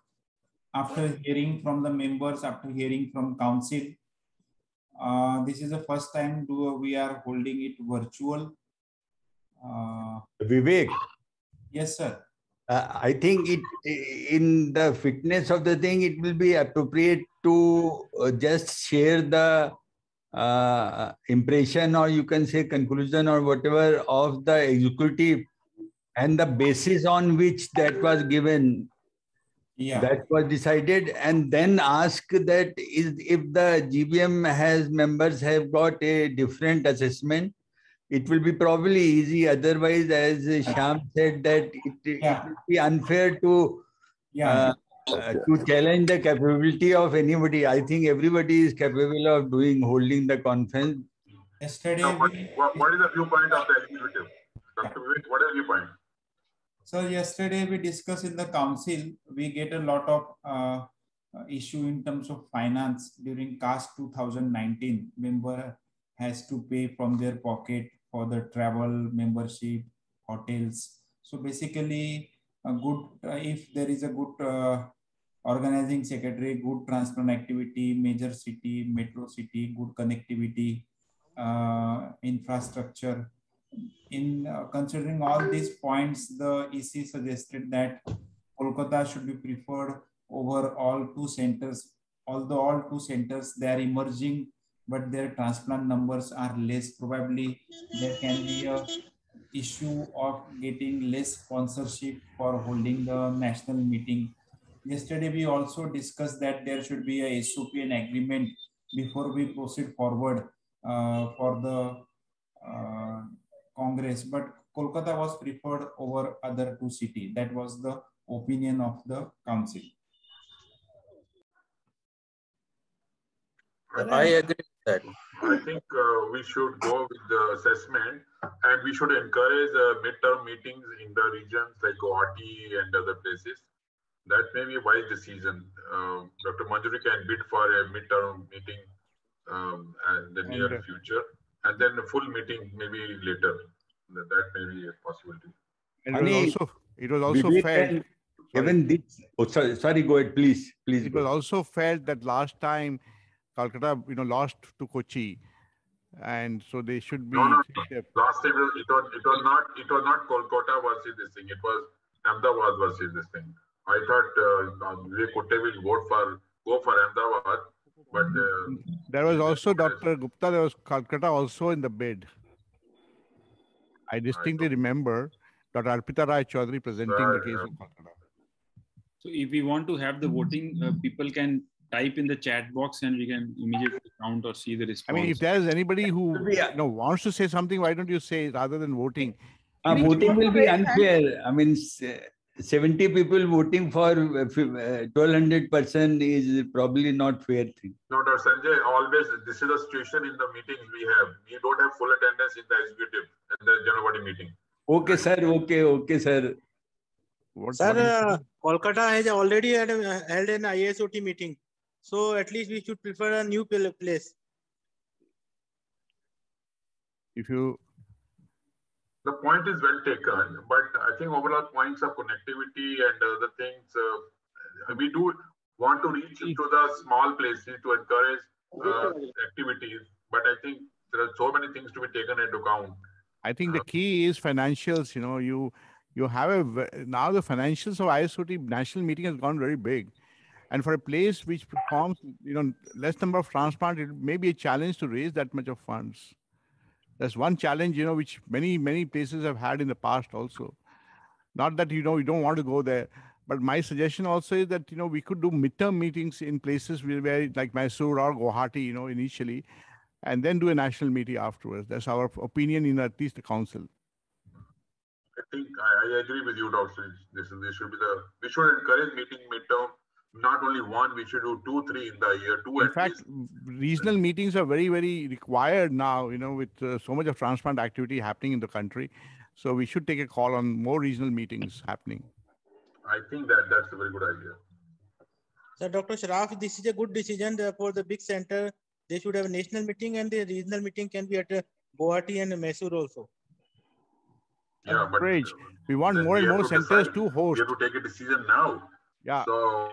Speaker 2: after hearing from the members, after hearing from council. This is the first time we are holding it virtual.
Speaker 12: Vivek.
Speaker 2: Yes, sir.
Speaker 12: I think in the fitness of the thing, it will be appropriate to just share the impression, or you can say conclusion or whatever, of the executive and the basis on which that was given, that was decided, and then ask that if the GBM members have got a different assessment, it will be probably easy. Otherwise, as Shyam said, that it will be unfair to challenge the capability of anybody. I think everybody is capable of holding the conference.
Speaker 2: Yesterday,
Speaker 5: what is the viewpoint of the executive? Dr. Vivek, what is the viewpoint?
Speaker 2: So yesterday we discussed in the council, we get a lot of issue in terms of finance. During CAST 2019, member has to pay from their pocket for the travel, membership, hotels. So basically, a good if there is a good organizing secretary, good transplant activity, major city, metro city, good connectivity, infrastructure. In considering all these points, the EC suggested that Kolkata should be preferred over all two centers. Although all two centers, they are emerging, but their transplant numbers are less. Probably there can be a issue of getting less sponsorship for holding the national meeting. Yesterday, we also discussed that there should be a SOP and agreement before we proceed forward for the Congress, but Kolkata was preferred over other two cities. That was the opinion of the council.
Speaker 13: I agree with that.
Speaker 5: I think we should go with the assessment, and we should encourage midterm meetings in the regions like Guwahati and other places. That may be a wise decision. Dr. Manjuri can bid for a midterm meeting in the near future, and then a full meeting maybe later. That may be a possibility.
Speaker 6: And it was also felt.
Speaker 12: Even this. Oh, sorry. Go ahead, please.
Speaker 6: It was also felt that last time Calcutta, lost to Kochi, and so they should be.
Speaker 5: No. Last time it was not Kolkata versus this thing. It was Ahmedabad versus this thing. I thought Vivek Kutte will go for Ahmedabad, but
Speaker 6: there was also Dr. Gupta. There was Calcutta also in the bid. I distinctly remember Dr. Arpita Rai Chaudhary presenting the case of Calcutta.
Speaker 14: So if we want to have the voting, people can type in the chat box and we can immediately count or see the response.
Speaker 6: I mean, if there's anybody who wants to say something, why don't you say rather than voting?
Speaker 12: Voting will be unfair. I mean, 70 people voting for 1,200 person is probably not fair thing.
Speaker 5: No, Dr. Sanjay, always this is the situation in the meetings we have. We don't have full attendance in the executive and the general body meeting.
Speaker 12: Okay, sir. Okay, sir.
Speaker 15: Sir, Kolkata has already held an ISOT meeting. So at least we should prefer a new place.
Speaker 5: The point is well taken, but I think overall points of connectivity and other things, we do want to reach into the small places to encourage activities, but I think there are so many things to be taken into account.
Speaker 6: I think the key is financials. You have now the financials of ISOT national meeting has gone very big. And for a place which performs, less number of transplant, it may be a challenge to raise that much of funds. That's one challenge, which many places have had in the past also. Not that, you don't want to go there. But my suggestion also is that, we could do midterm meetings in places where like Mysore or Guwahati, initially, and then do a national meeting afterwards. That's our opinion in at least the council.
Speaker 5: I think I agree with you, Dr. We should encourage meeting midterm. Not only one, we should do 2, 3 in the year.
Speaker 6: In fact, regional meetings are very, very required now, with so much of transplant activity happening in the country. So we should take a call on more regional meetings happening.
Speaker 5: I think that's a very good idea.
Speaker 15: So Dr. Sharaf, this is a good decision for the big center. They should have a national meeting, and the regional meeting can be at Guwahati and Mysore also.
Speaker 5: Yeah, but
Speaker 6: we want more and more centers to host.
Speaker 5: We have to take a decision now.
Speaker 6: Yeah.
Speaker 5: So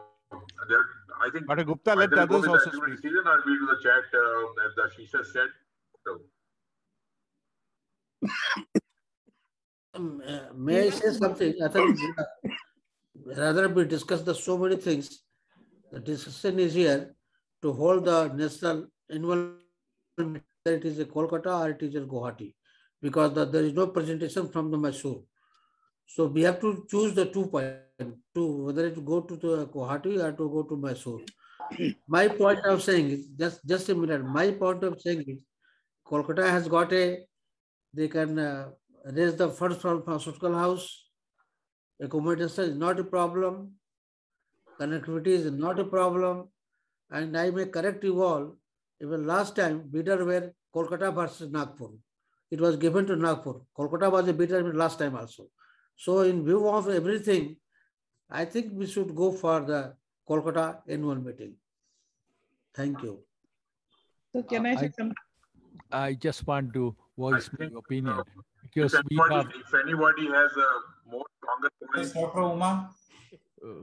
Speaker 5: there, I think.
Speaker 6: Dr. Gupta, let the others also speak.
Speaker 5: Decision, or we do the chat that Shisha said. So.
Speaker 1: May I say something? I think rather we discuss so many things. The discussion is here to hold the national annual, whether it is in Kolkata or it is in Guwahati, because there is no presentation from the Mysore. So we have to choose the 2 points, whether to go to the Guwahati or to go to Mysore. My point of saying is, just a minute, my point of saying is, Kolkata has got they can raise the funds from pharmaceutical house. Accommodation is not a problem. Connectivity is not a problem. And I may correct you all, even last time, bidder were Kolkata versus Nagpur. It was given to Nagpur. Kolkata was a bidder last time also. So in view of everything, I think we should go for the Kolkata annual meeting. Thank you.
Speaker 8: So can I say something?
Speaker 7: I just want to voice my opinion. Because
Speaker 5: if anybody has a more stronger point.
Speaker 2: Dr. Uma.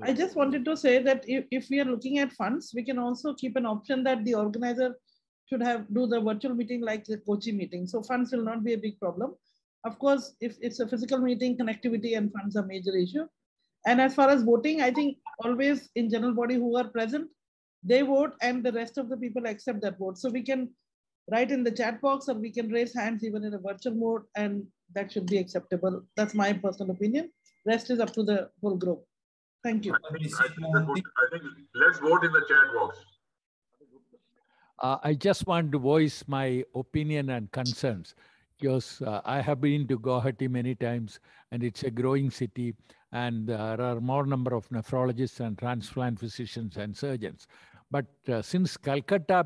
Speaker 8: I just wanted to say that if we are looking at funds, we can also keep an option that the organizer should do the virtual meeting like the Kochi meeting. So funds will not be a big problem. Of course, if it's a physical meeting, connectivity and funds are major issue. And as far as voting, I think always in general body who are present, they vote and the rest of the people accept that vote. So we can write in the chat box or we can raise hands even in a virtual mode, and that should be acceptable. That's my personal opinion. Rest is up to the whole group. Thank you.
Speaker 5: I think let's vote in the chat box.
Speaker 7: I just want to voice my opinion and concerns because I have been to Guwahati many times and it's a growing city and there are more number of nephrologists and transplant physicians and surgeons. But since Calcutta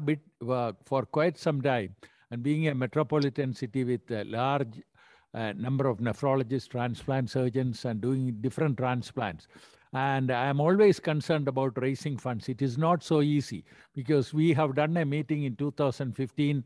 Speaker 7: for quite some time and being a metropolitan city with a large number of nephrologists, transplant surgeons and doing different transplants, and I'm always concerned about raising funds. It is not so easy because we have done a meeting in 2015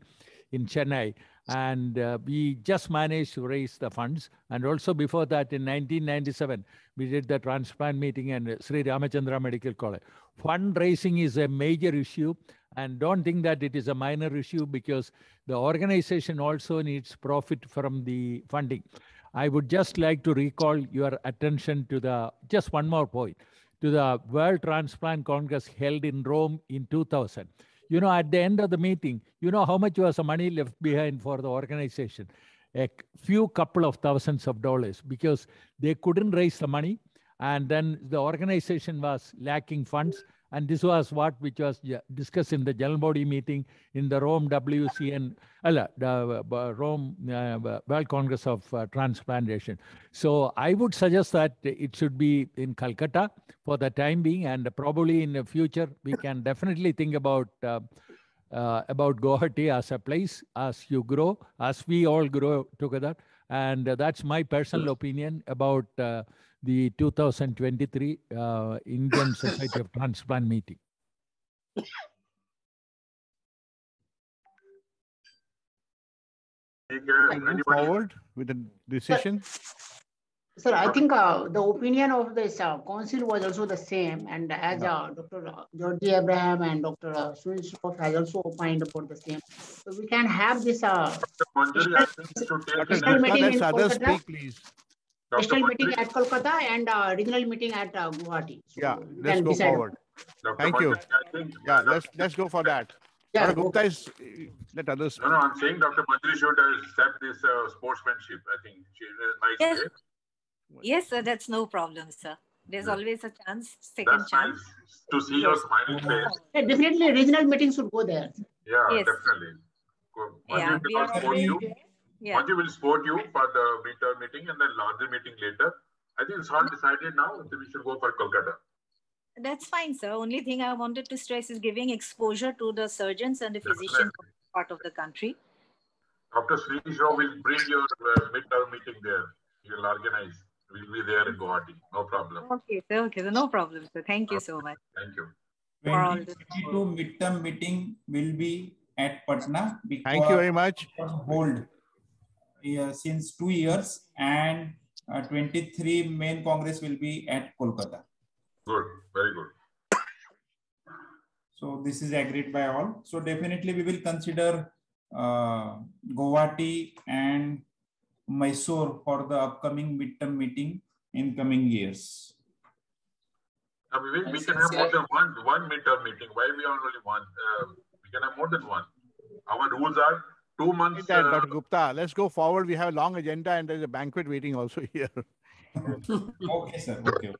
Speaker 7: in Chennai and we just managed to raise the funds. And also before that in 1997, we did the transplant meeting in Sri Ramachandra Medical College. Fundraising is a major issue and don't think that it is a minor issue because the organization also needs profit from the funding. I would just like to recall your attention to just one more point, to the World Transplant Congress held in Rome in 2000. You know, at the end of the meeting, you know how much was the money left behind for the organization? A few couple of thousands of dollars because they couldn't raise the money and then the organization was lacking funds. And this was which was discussed in the general body meeting in the Rome WCN, the Rome World Congress of Transplantation. So I would suggest that it should be in Calcutta for the time being, and probably in the future we can definitely think about Guwahati as a place as you grow, as we all grow together. And that's my personal opinion about the 2023 Indian Society of Transplant meeting.
Speaker 6: Move forward with the decision.
Speaker 3: Sir, I think the opinion of this council was also the same, and as Dr. Georgie Abraham and Dr. Sunil Shroff has also opined about the same. So we can have this special meeting in Kolkata. Special meeting at Kolkata and regional meeting at Guwahati. So
Speaker 6: yeah, let's go forward. Thank you. Yeah, let's go for that.
Speaker 3: Yeah,
Speaker 6: Gupta let others.
Speaker 5: No, I'm saying Dr. Mantri should accept this sportsmanship. I think she is a nice way.
Speaker 11: Yes, sir, that's no problem, sir. There's always a chance, second chance.
Speaker 5: Nice to see your smiling face.
Speaker 3: Yeah, definitely, regional meeting should go there.
Speaker 5: Yeah, definitely. Manju will support you for the winter meeting and then larger meeting later. I think it's all decided now that we should go for Kolkata.
Speaker 11: That's fine, sir. Only thing I wanted to stress is giving exposure to the surgeons and the physicians part of the country.
Speaker 5: Dr. Sri Shroff will bring your midterm meeting there. You'll organize. We'll be there in Guwahati. No problem.
Speaker 11: Okay, sir. Okay, so no problem, sir. Thank you so much.
Speaker 5: Thank you.
Speaker 2: 2022 midterm meeting will be at Patna because
Speaker 6: thank you very much.
Speaker 2: it was hold since 2 years, and 23 main Congress will be at Kolkata.
Speaker 5: Good, very good.
Speaker 2: So this is agreed by all. So definitely we will consider Guwahati and Mysore for the upcoming midterm meeting in coming years.
Speaker 5: We can have more than one midterm meeting. Why we are only one? We can have more than one. Our rules are 2 months.
Speaker 6: Dr. Gupta, let's go forward. We have a long agenda and there's a banquet waiting also here.
Speaker 2: Okay, sir. Okay.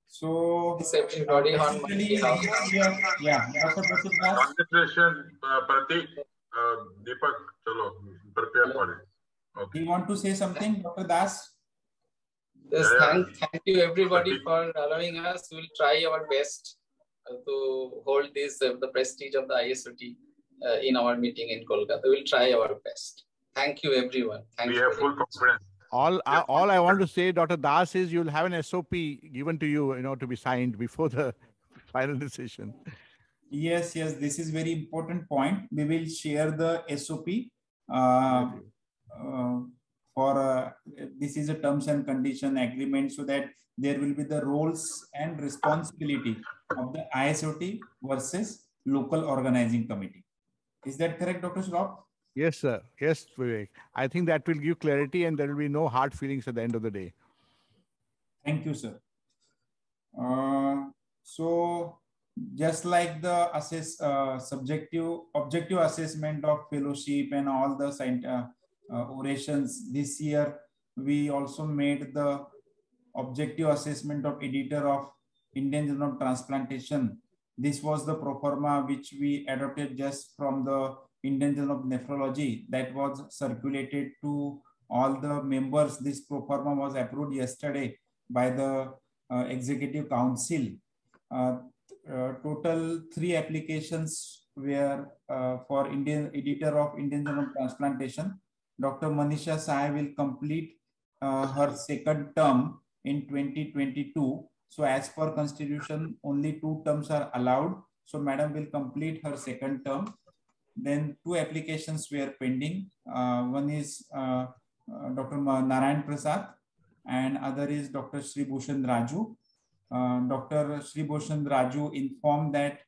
Speaker 2: So,
Speaker 9: everybody on my behalf.
Speaker 2: Yeah, Dr. Pratik Das.
Speaker 5: Congratulations, Pratik. Deepak, chalo, prepare for it. Okay.
Speaker 2: You want to say something, Dr. Das?
Speaker 9: Yes, thank you everybody for allowing us. We will try our best to hold this, the prestige of the ISOT in our meeting in Kolkata. We will try our best. Thank you everyone.
Speaker 5: We have full confidence.
Speaker 6: All I want to say, Dr. Das, is you'll have an SOP given to you, to be signed before the final decision.
Speaker 2: Yes, this is very important point. We will share the SOP for this is a terms and condition agreement, so that there will be the roles and responsibility of the ISOT versus local organizing committee. Is that correct, Dr. Shroff?
Speaker 6: Yes, sir. Yes, Vivek. I think that will give clarity and there will be no hard feelings at the end of the day.
Speaker 2: Thank you, sir. So just like the objective assessment of fellowship and all the orations, this year we also made the objective assessment of editor of Indian Journal of Transplantation. This was the pro forma which we adopted just from the Indian Journal of Nephrology, that was circulated to all the members. This pro forma was approved yesterday by the Executive Council. Total 3 applications were for editor of Indian Journal of Transplantation. Dr. Manisha Sai will complete her second term in 2022. So as per constitution, only 2 terms are allowed. So Madam will complete her second term. Then 2 applications were pending. One is Dr. Narayan Prasad and other is Dr. Sri Bhushan Raju. Dr. Sri Bhushan Raju informed that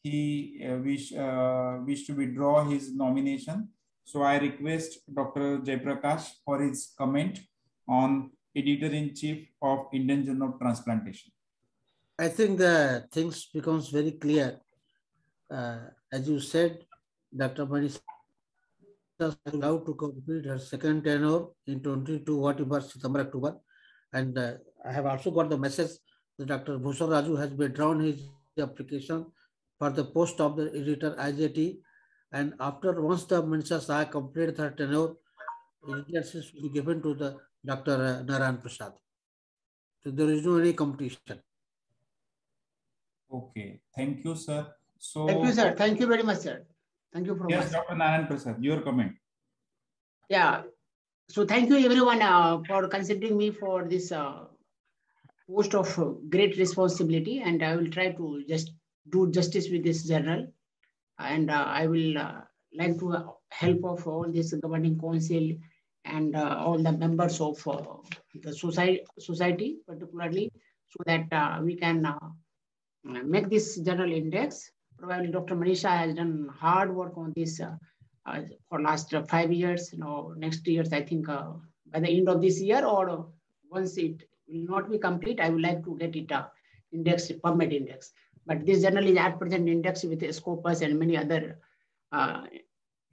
Speaker 2: he wish to withdraw his nomination. So I request Dr. Jaiprakash for his comment on Editor-in-Chief of Indian Journal of Transplantation.
Speaker 1: I think the things becomes very clear. As you said, Dr. Manisha is allowed to complete her second tenure in 22, whatever, September, October. And I have also got the message that Dr. Bhushan Raju has withdrawn his application for the post of the editor IJT. And once the Manisha Sai completed her tenure, editorship will be given to the Dr. Narayan Prasad. So there is no any competition.
Speaker 2: Okay, thank you, sir. So
Speaker 3: thank you, sir. Thank you very much, sir. Thank you for
Speaker 2: yes, Dr. Narayan Prasad, your comment.
Speaker 3: Yeah. So thank you everyone for considering me for this post of great responsibility, and I will try to just do justice with this journal, and I will like to help of all this governing council and all the members of the society particularly, so that we can make this journal index. Probably Dr. Manisha has done hard work on this for last 5 years. Next years, I think by the end of this year or once it will not be complete, I would like to get it index, PubMed index. But this journal is at present indexed with Scopus and many other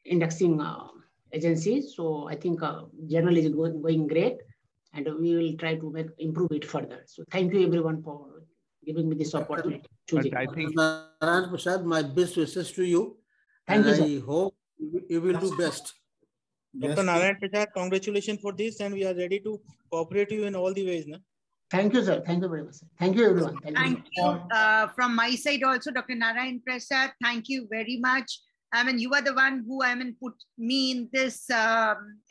Speaker 3: indexing agencies. So I think journal is going great, and we will try to improve it further. So thank you everyone for giving me this opportunity.
Speaker 6: I think
Speaker 1: Narayan Prasad, my best wishes to you.
Speaker 3: Thank you, sir.
Speaker 1: I hope you will do best.
Speaker 15: Dr. Narayan Prasad, congratulations for this, and we are ready to cooperate you in all the ways.
Speaker 3: Thank you, sir. Thank you very much, sir. Thank you, everyone.
Speaker 16: Thank you. From my side also, Dr. Narayan Prasad, thank you very much. I mean, you are the one who put me in this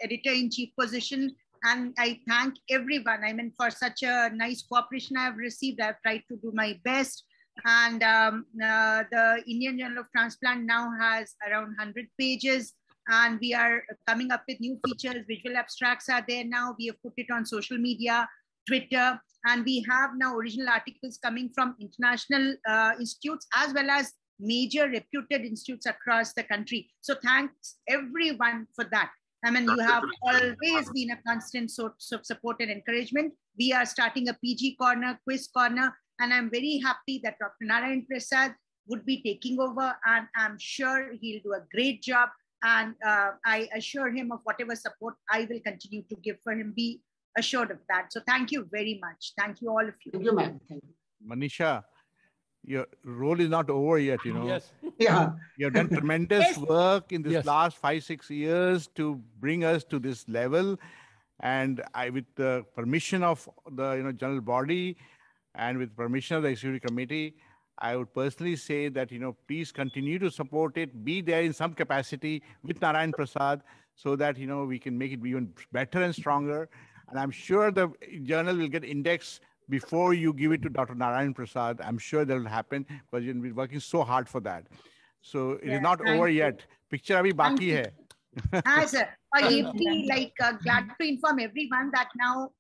Speaker 16: editor-in-chief position. And I thank everyone, for such a nice cooperation I have received. I have tried to do my best. And the Indian Journal of Transplant now has around 100 pages. And we are coming up with new features. Visual abstracts are there now. We have put it on social media, Twitter, and we have now original articles coming from international institutes as well as major reputed institutes across the country. So thanks everyone for that. I mean, you have always been a constant source of support and encouragement. We are starting a PG Corner, Quiz Corner, and I'm very happy that Dr. Narayan Prasad would be taking over, and I'm sure he'll do a great job. And I assure him of whatever support I will continue to give for him. Be assured of that. So thank you very much. Thank you, all of you.
Speaker 3: Thank you, ma'am. Thank you.
Speaker 6: Manisha, your role is not over yet, you know.
Speaker 3: Yes. Yeah.
Speaker 6: You have done tremendous work in this last 5-6 years to bring us to this level. And with the permission of the general body and with permission of the executive committee, I would personally say that, please continue to support it, be there in some capacity with Narayan Prasad so that, we can make it even better and stronger. And I'm sure the journal will get indexed before you give it to Dr. Narayan Prasad. I'm sure that will happen because you've been working so hard for that. So it is not over yet. Picture abhi baki hai.
Speaker 16: As glad to inform everyone that now,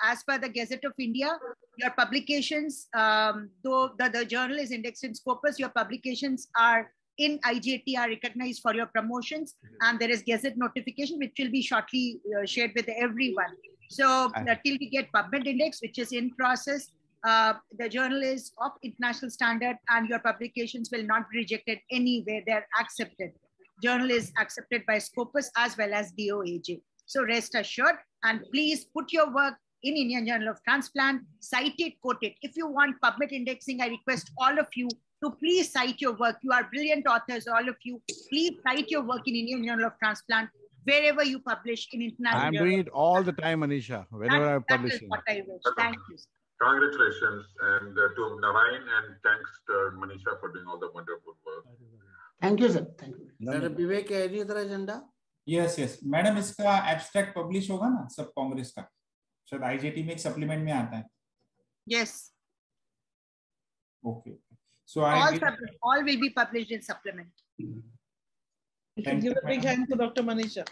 Speaker 16: as per the Gazette of India, your publications, though the journal is indexed in Scopus, your publications are in IJT are recognized for your promotions, and there is Gazette notification which will be shortly shared with everyone. So till we get PubMed index, which is in process, the journal is of international standard, and your publications will not be rejected anywhere. They're accepted. Journal is accepted by Scopus as well as DOAJ. So rest assured, and please put your work in Indian Journal of Transplant, cite it, quote it. If you want PubMed indexing, I request all of you to please cite your work. You are brilliant authors, all of you. Please cite your work in Indian Journal of Transplant wherever you publish in international.
Speaker 6: I'm doing it all the time, Manisha, whenever I'm publishing.
Speaker 16: That is what I wish. Thank you.
Speaker 5: Congratulations and to Narayan, and thanks to Manisha for doing all the wonderful work.
Speaker 3: Thank you, sir. Thank you.
Speaker 1: Vivek, any other agenda?
Speaker 2: Yes. Madam इसका abstract publish होगा ना सब कांग्रेस का, शायद आईजेटी में एक supplement में आता है.
Speaker 16: Yes.
Speaker 2: Okay. So
Speaker 16: all will be published in supplement.
Speaker 8: Give a big hand to Dr. Manisha.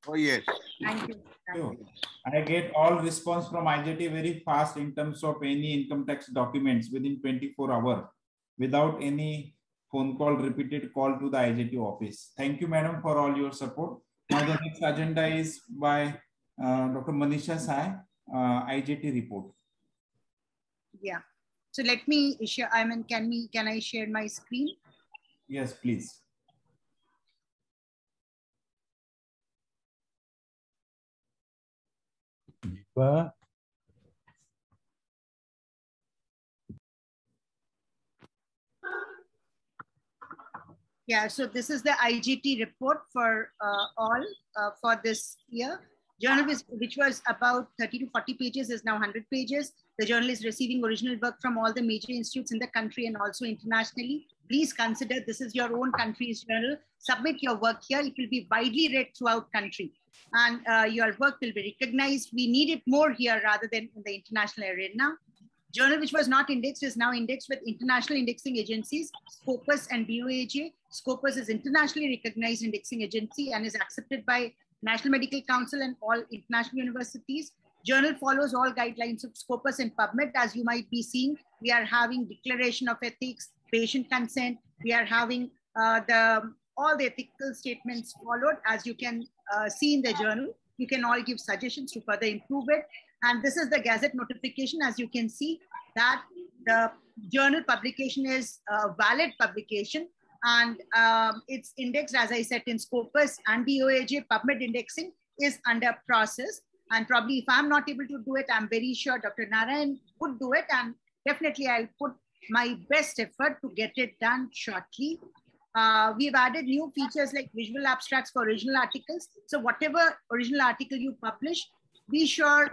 Speaker 17: Oh yes.
Speaker 16: Thank you.
Speaker 2: I get all response from IJT very fast in terms of any income tax documents within 24 hours without any phone call, repeated call to the IJT office. Thank you, madam, for all your support. Now the next agenda is by Dr. Manisha Sai, IJT report.
Speaker 16: Yeah. So let me share. Can I share my screen?
Speaker 2: Yes, please.
Speaker 16: Yeah, so this is the IJT report for all for this year. Journal which was about 30 to 40 pages is now 100 pages. The journal is receiving original work from all the major institutes in the country and also internationally. Please consider this is your own country's journal. Submit your work here. It will be widely read throughout country, and your work will be recognized. We need it more here rather than in the international arena. Journal which was not indexed is now indexed with international indexing agencies, Scopus and DOAJ. Scopus is internationally recognized indexing agency and is accepted by National Medical Council and all international universities. Journal follows all guidelines of Scopus and PubMed. As you might be seeing, we are having declaration of ethics, patient consent. We are having all the ethical statements followed. As you can see in the journal, you can all give suggestions to further improve it. And this is the Gazette notification. As you can see that the journal publication is a valid publication, and it's indexed, as I said, in Scopus and DOAJ. PubMed indexing is under process. And probably if I'm not able to do it, I'm very sure Dr. Narayan would do it. And definitely I'll put my best effort to get it done shortly. We've added new features like visual abstracts for original articles. So whatever original article you publish, be sure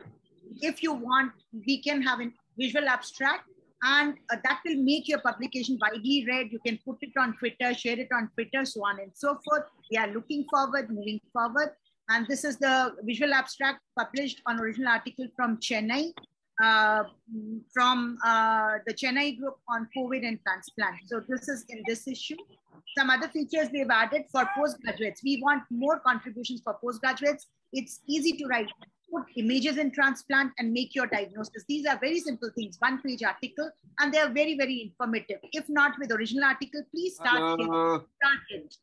Speaker 16: if you want, we can have a visual abstract, and that will make your publication widely read. You can put it on Twitter, share it on Twitter, so on and so forth. We are looking forward, moving forward. And this is the visual abstract published on original article from Chennai. from the Chennai group on COVID and transplant. So this is in this issue. Some other features we've added for postgraduates. We want more contributions for postgraduates. It's easy to write. Put images in transplant and make your diagnosis. These are very simple things, one-page article, and they are very, very informative. If not with original article, please start it.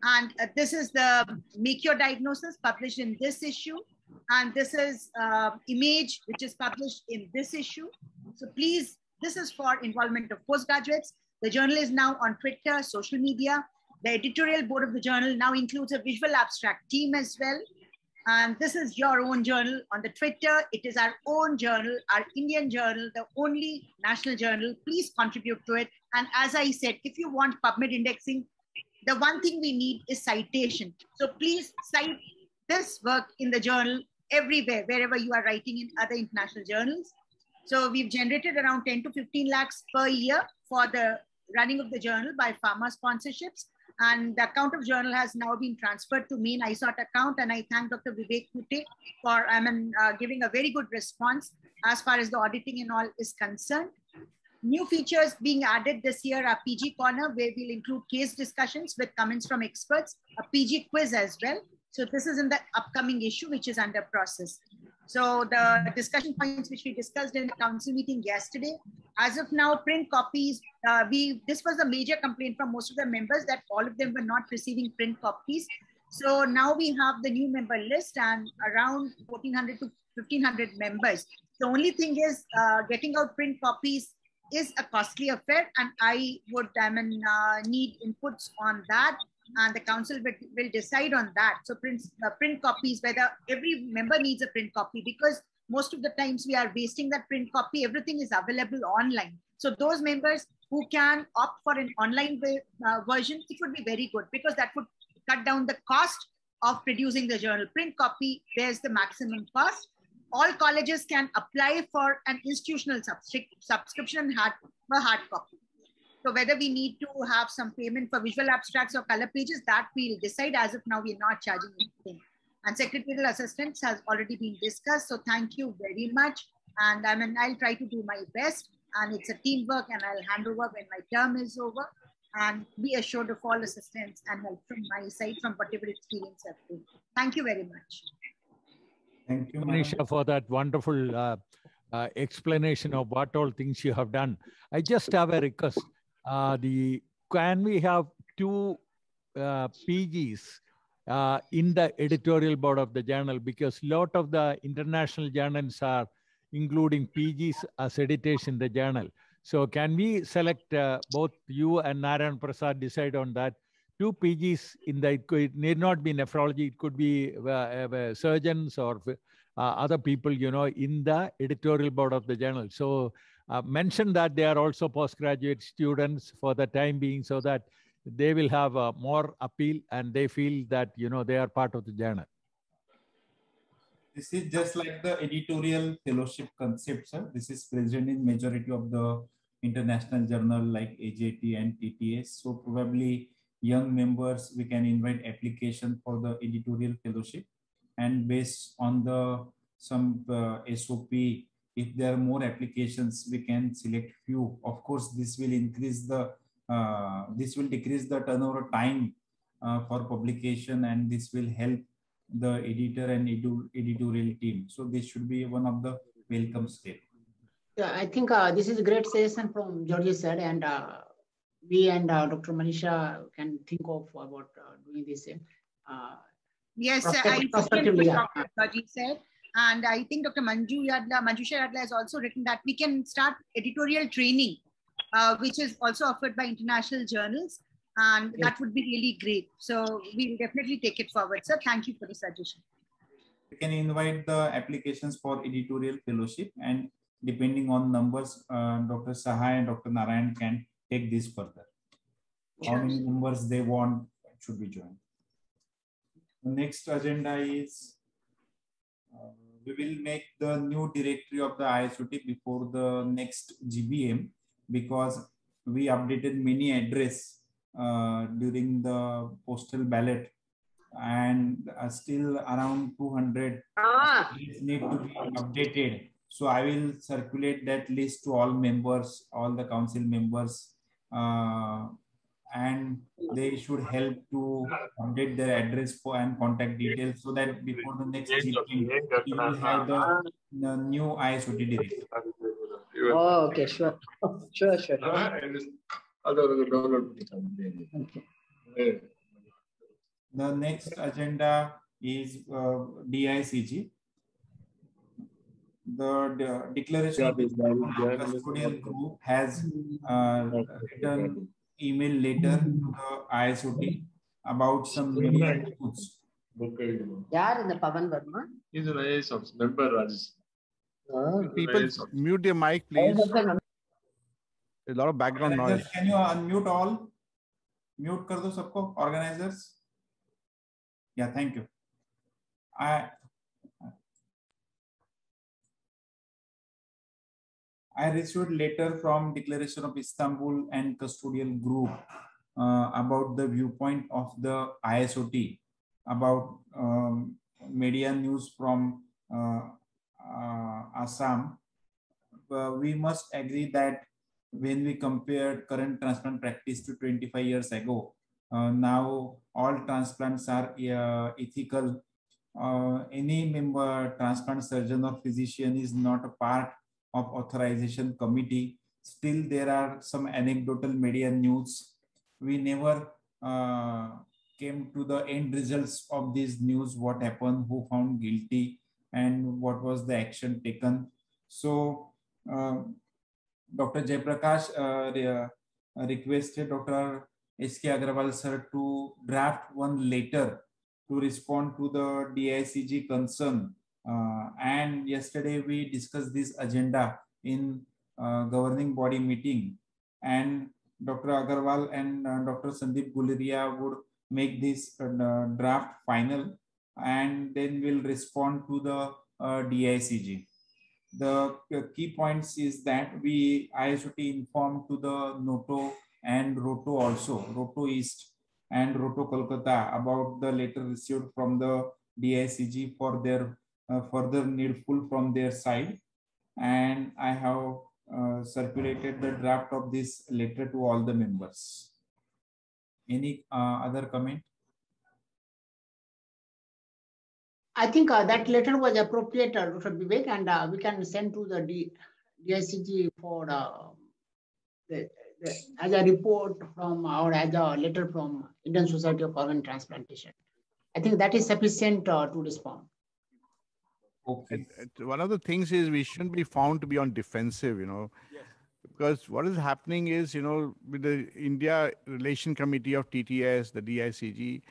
Speaker 16: And this is the make your diagnosis published in this issue. And this is image, which is published in this issue. So please, this is for involvement of postgraduates. The journal is now on Twitter, social media. The editorial board of the journal now includes a visual abstract team as well. And this is your own journal on the Twitter. It is our own journal, our Indian journal, the only national journal. Please contribute to it. And as I said, if you want PubMed indexing, the one thing we need is citation. So please cite this work in the journal everywhere, wherever you are writing in other international journals. So we've generated around 10 to 15 lakhs per year for the running of the journal by pharma sponsorships. And the account of journal has now been transferred to main ISOT account. And I thank Dr. Vivek Kute for giving a very good response as far as the auditing and all is concerned. New features being added this year are PG Corner, where we'll include case discussions with comments from experts, a PG quiz as well. So this is in the upcoming issue, which is under process. So the discussion points which we discussed in the council meeting yesterday, as of now, print copies, this was a major complaint from most of the members that all of them were not receiving print copies. So now we have the new member list and around 1,400 to 1,500 members. The only thing is getting out print copies is a costly affair, and I would need inputs on that, and the council will decide on that. So print copies, whether every member needs a print copy, because most of the times we are wasting that print copy. Everything is available online. So those members who can opt for an online version, it would be very good, because that would cut down the cost of producing the journal. Print copy bears the maximum cost. All colleges can apply for an institutional subscription for hard copy. So whether we need to have some payment for visual abstracts or color pages, that we'll decide. As of now, we're not charging anything. And secretarial assistance has already been discussed. So thank you very much. And I'll try to do my best. And it's a teamwork, and I'll hand over when my term is over. And be assured of all assistance and help from my side from whatever experience I've gained. Thank you very much.
Speaker 7: Thank you, Manisha, for that wonderful explanation of what all things you have done. I just have a request. Can we have two PGs in the editorial board of the journal? Because a lot of the international journals are including PGs as editors in the journal. So can we select both you and Narayan Prasad decide on that? Two PGs in the, it need not be nephrology, it could be surgeons or other people, in the editorial board of the journal. So mention that they are also postgraduate students for the time being, so that they will have more appeal and they feel that, they are part of the journal.
Speaker 2: This is just like the editorial fellowship concept, sir. This is present in majority of the international journal like AJT and TTS. So probably young members, we can invite application for the editorial fellowship, and based on the some SOP, if there are more applications, we can select few. Of course, this will increase the this will decrease the turnover time for publication, and this will help the editor and editorial team. So this should be one of the welcome step.
Speaker 3: Yeah, I think this is a great session from Georgie said, and we and Dr. Manisha can think of about doing this.
Speaker 16: Yes, I think what Dr. Georgie said, and I think Dr. Manjusha Yadla has also written that we can start editorial training, which is also offered by international journals, and that would be really great. So we'll definitely take it forward. So thank you for the suggestion.
Speaker 2: We can invite the applications for editorial fellowship, and depending on numbers, Dr. Sahai and Dr. Narayan can take this further. How many numbers they want should be joined. The next agenda is we will make the new directory of the ISOT before the next GBM, because we updated many address during the postal ballot, and still around 200 need to be updated. So I will circulate that list to all members, all the council members, and they should help to update their address and contact details so that before the next meeting, we will have the new ISOT directive.
Speaker 3: Oh, okay, sure. Sure.
Speaker 2: Okay. The next agenda is DICG. The declaration of custodial group has written email letter to the ISOT about some media news.
Speaker 3: Yeah, in the Pavan Verma.
Speaker 17: He's an IAS officer, member Rajesh.
Speaker 6: People mute their mic, please. There's a lot of background noise.
Speaker 2: Can you unmute all? Mute kar do sabko, organizers. Yeah, thank you. I received a letter from Declaration of Istanbul and Custodial Group about the viewpoint of the ISOT about media news from Assam. We must agree that when we compare current transplant practice to 25 years ago, now all transplants are ethical. Any member transplant surgeon or physician is not a part of authorization committee. Still, there are some anecdotal media news. We never came to the end results of these news, what happened, who found guilty, and what was the action taken. So, Dr. Jaiprakash requested Dr. S.K. Agarwal sir to draft one letter to respond to the DICG concern. And yesterday we discussed this agenda in governing body meeting, and Dr. Agarwal and Dr. Sandeep Guleria would make this draft final, and then we'll respond to the DICG. The key points is that we ISOT informed to the NOTO and ROTO also, ROTO East and ROTO Kolkata about the letter received from the DICG for their further needful from their side, and I have circulated the draft of this letter to all the members. Any other comment?
Speaker 3: I think that letter was appropriate, Dr. Vivek, and we can send to the DICG for as a report from or as a letter from Indian Society of Organ Transplantation. I think that is sufficient to respond.
Speaker 2: Okay.
Speaker 6: One of the things is we shouldn't be found to be on defensive, because what is happening is, with the India Relation Committee of TTS, the DICG,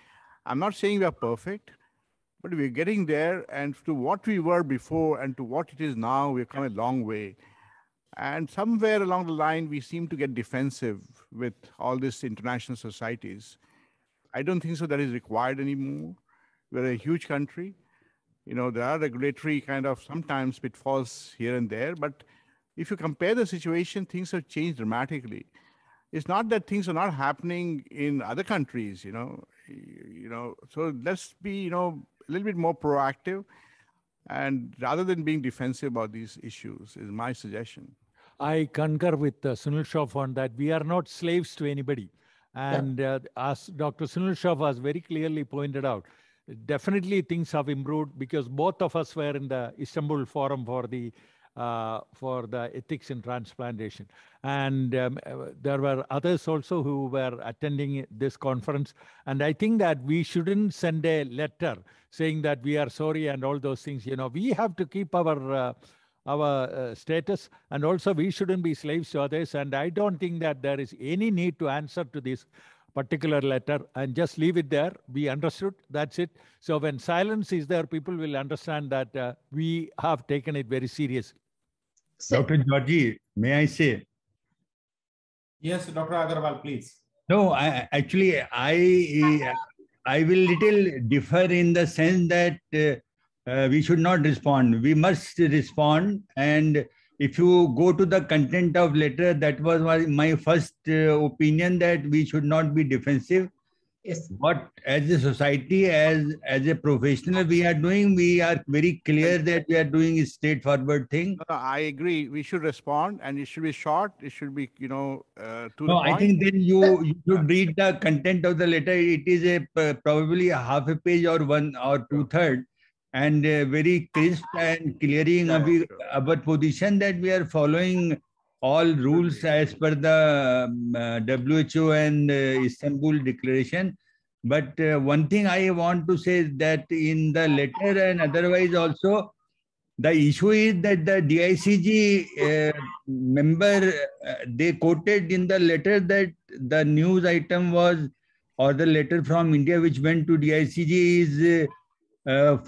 Speaker 6: I'm not saying we are perfect, but we're getting there, and to what we were before and to what it is now, we've come a long way. And somewhere along the line, we seem to get defensive with all these international societies. I don't think so that is required anymore. We're a huge country. There are regulatory kind of sometimes pitfalls here and there, but if you compare the situation, things have changed dramatically. It's not that things are not happening in other countries, so let's be, a little bit more proactive, and rather than being defensive about these issues is my suggestion.
Speaker 7: I concur with Sunil Shroff on that. We are not slaves to anybody. And as Dr. Sunil Shroff has very clearly pointed out, definitely things have improved because both of us were in the Istanbul Forum for the ethics in transplantation. And there were others also who were attending this conference. And I think that we shouldn't send a letter saying that we are sorry and all those things. We have to keep our status, and also we shouldn't be slaves to others. And I don't think that there is any need to answer to this particular letter and just leave it there. We understood, that's it. So when silence is there, people will understand that we have taken it very seriously.
Speaker 12: Dr. Georgie, may I say?
Speaker 2: Yes, Dr. Agarwal, please.
Speaker 12: No, I will little differ in the sense that we should not respond. We must respond. And if you go to the content of letter, that was my first opinion, that we should not be defensive.
Speaker 3: Yes.
Speaker 12: What as a society, as a professional we are doing, we are very clear that we are doing a straightforward thing.
Speaker 6: No, I agree. We should respond, and it should be short. It should be, to
Speaker 12: No,
Speaker 6: the point.
Speaker 12: I think then you should read the content of the letter. It is a probably a half a page or 1 or 2/3, and very crisp and clearing our position that we are following all rules as per the WHO and Istanbul Declaration. But one thing I want to say is that in the letter and otherwise also, the issue is that the DICG member, they quoted in the letter that the news item was, or the letter from India which went to DICG is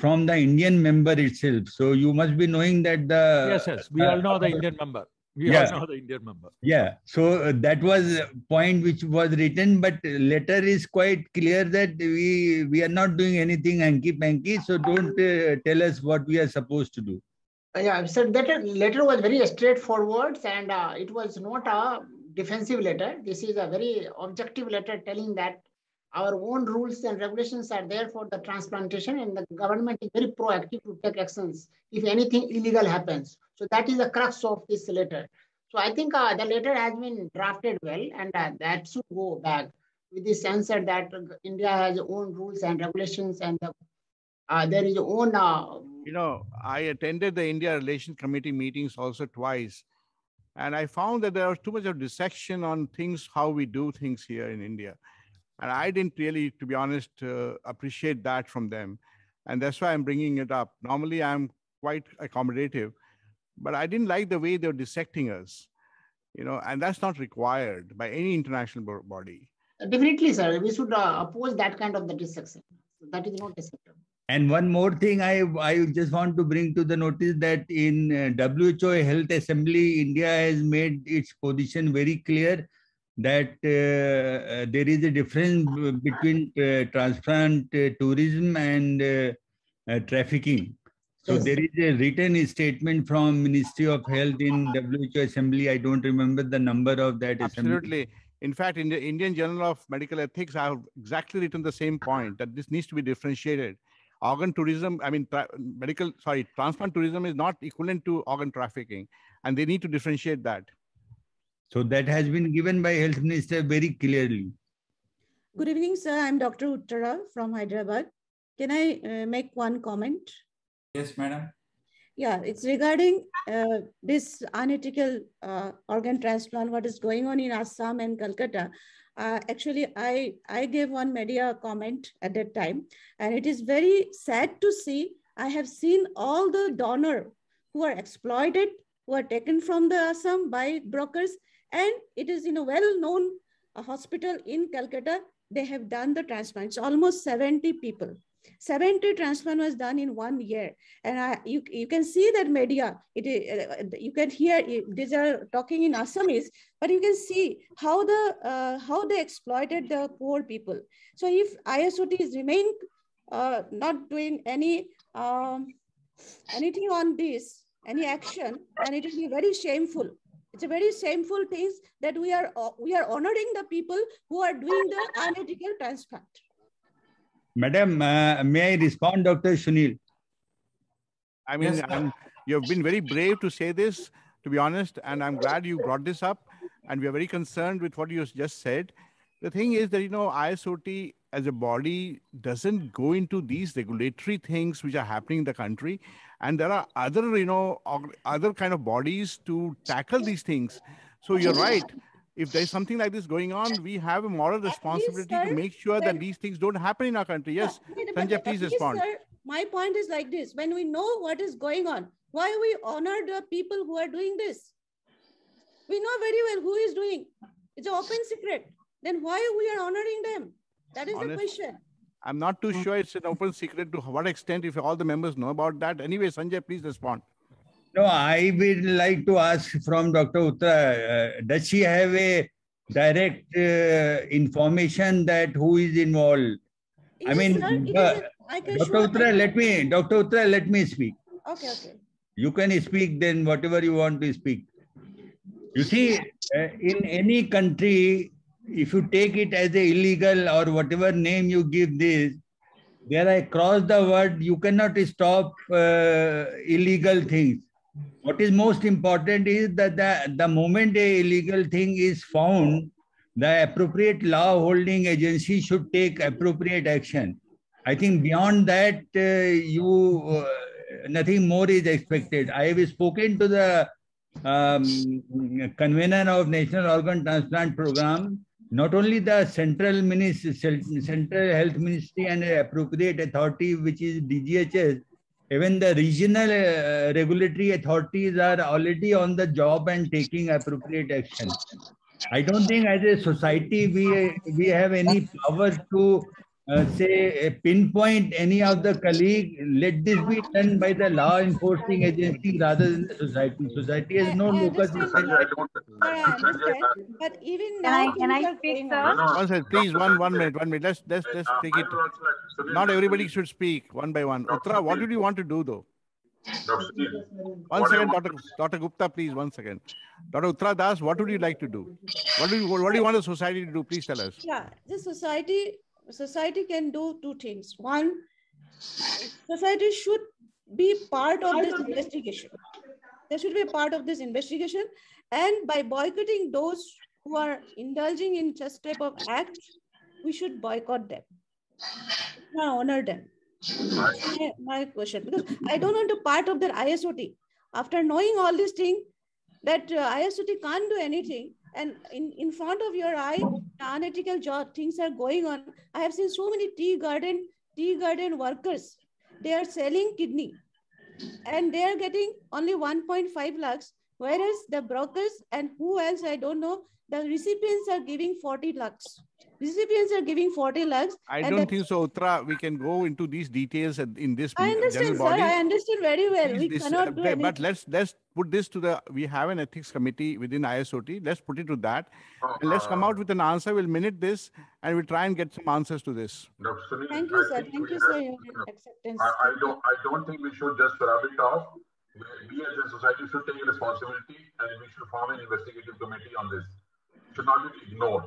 Speaker 12: from the Indian member itself. So you must be knowing that the...
Speaker 7: Yes, we all know the Indian member. We all know the Indian member.
Speaker 12: Yeah, so that was a point which was written, but letter is quite clear that we are not doing anything hanky-panky, so don't tell us what we are supposed to do.
Speaker 3: Yeah, so that letter was very straightforward, and it was not a defensive letter. This is a very objective letter telling that our own rules and regulations are there for the transplantation, and the government is very proactive to take actions if anything illegal happens. So that is the crux of this letter. So I think the letter has been drafted well, and that should go back with this answer that India has its own rules and regulations, and there is own...
Speaker 6: I attended the India Relations Committee meetings also twice, and I found that there was too much of dissection on things, how we do things here in India. And I didn't really, to be honest, appreciate that from them. And that's why I'm bringing it up. Normally, I'm quite accommodative, but I didn't like the way they were dissecting us, and that's not required by any international body.
Speaker 3: Definitely, sir. We should oppose that kind of the dissection. That is not acceptable.
Speaker 12: And one more thing I just want to bring to the notice that in WHO Health Assembly, India has made its position very clear that there is a difference between transplant tourism and trafficking. So there is a written statement from Ministry of Health in WHO Assembly. I don't remember the number of that assembly.
Speaker 6: Absolutely. In fact, in the Indian Journal of Medical Ethics, I have exactly written the same point, that this needs to be differentiated. Organ tourism, transplant tourism is not equivalent to organ trafficking, and they need to differentiate that.
Speaker 12: So that has been given by Health Minister very clearly.
Speaker 18: Good evening, sir. I'm Dr. Uttara from Hyderabad. Can I make one comment?
Speaker 2: Yes, madam.
Speaker 18: Yeah, it's regarding this unethical organ transplant, what is going on in Assam and Calcutta. Actually, I gave one media comment at that time, and it is very sad to see. I have seen all the donors who are exploited, who are taken from the Assam by brokers, and it is in a well-known hospital in Calcutta. They have done the transplant. It's almost 70 people. 70 transplant was done in 1 year, and you can see that media. You can hear these are talking in Assamese, but you can see how they exploited the poor people. So if ISOT is remain not doing any anything on this, any action, and it will be very shameful. It's a very shameful thing that we are honoring the people who are doing the unethical transplant.
Speaker 12: Madam, may I respond, Dr. Sunil?
Speaker 6: I mean, yes, you've been very brave to say this, to be honest, and I'm glad you brought this up, and we are very concerned with what you just said. The thing is that, ISOT as a body doesn't go into these regulatory things which are happening in the country. And there are other, other kind of bodies to tackle these things. So you're right. If there's something like this going on, we have a moral responsibility to make sure that these things don't happen in our country. Yes, Sanjay, please respond.
Speaker 18: Sir, my point is like this. When we know what is going on, why we honor the people who are doing this? We know very well who is doing. It's an open secret. Then why we are honoring them? That is the question.
Speaker 6: I'm not too sure it's an open secret to what extent, if all the members know about that. Anyway, Sanjay, please respond.
Speaker 12: No, I would like to ask from Dr. Uttara, does she have a direct information that who is involved?
Speaker 18: Yes,
Speaker 12: I mean,
Speaker 18: sir,
Speaker 12: Dr. Uttara, let me speak.
Speaker 18: Okay.
Speaker 12: You can speak then whatever you want to speak. You see, in any country, if you take it as a illegal or whatever name you give this, where I cross the word, you cannot stop illegal things. What is most important is that the moment a illegal thing is found, the appropriate law holding agency should take appropriate action. I think beyond that, nothing more is expected. I have spoken to the convener of National Organ Transplant Program. Not only the Central Health Ministry and appropriate authority, which is DGHS, even the regional regulatory authorities are already on the job and taking appropriate action. I don't think as a society we have any power to say pinpoint any of the colleague. Let this be done by the law enforcing agency rather than the society. Society has no locus.
Speaker 18: But even now,
Speaker 11: Can I speak, sir?
Speaker 6: One second, please, one minute. Let's take it. Not everybody should speak one by one. Uttara, what did you want to do though? One second, Dr. Gupta, please, 1 second. Dr. Uttara Das, what would you like to do? What do you want the society to do? Please tell us.
Speaker 18: Yeah, the society can do two things. One, society should be part of this investigation. They should be a part of this investigation, and by boycotting those who are indulging in such type of acts, we should boycott them. Now honor them. My question, because I don't want to part of their ISOT. After knowing all these things, that ISOT can't do anything, and in front of your eye, unethical job things are going on. I have seen so many tea garden workers. They are selling kidney, and they are getting only 1.5 lakhs, whereas the brokers and who else I don't know, the recipients are giving 40 lakhs. Recipients are giving 40 lakhs.
Speaker 6: I don't think so, Uttara. We can go into these details in this
Speaker 18: I understand, sir. I understand very well. We cannot do anything.
Speaker 6: But let's put this to the. We have an ethics committee within ISOT. Let's put it to that, and let's come out with an answer. We'll minute this, and we'll try and get some answers to this.
Speaker 18: Thank you, sir. Thank you, sir. Your acceptance.
Speaker 5: I don't think we should just rub it off. We as a society should take responsibility, and we should form an investigative committee on this. It should not be ignored.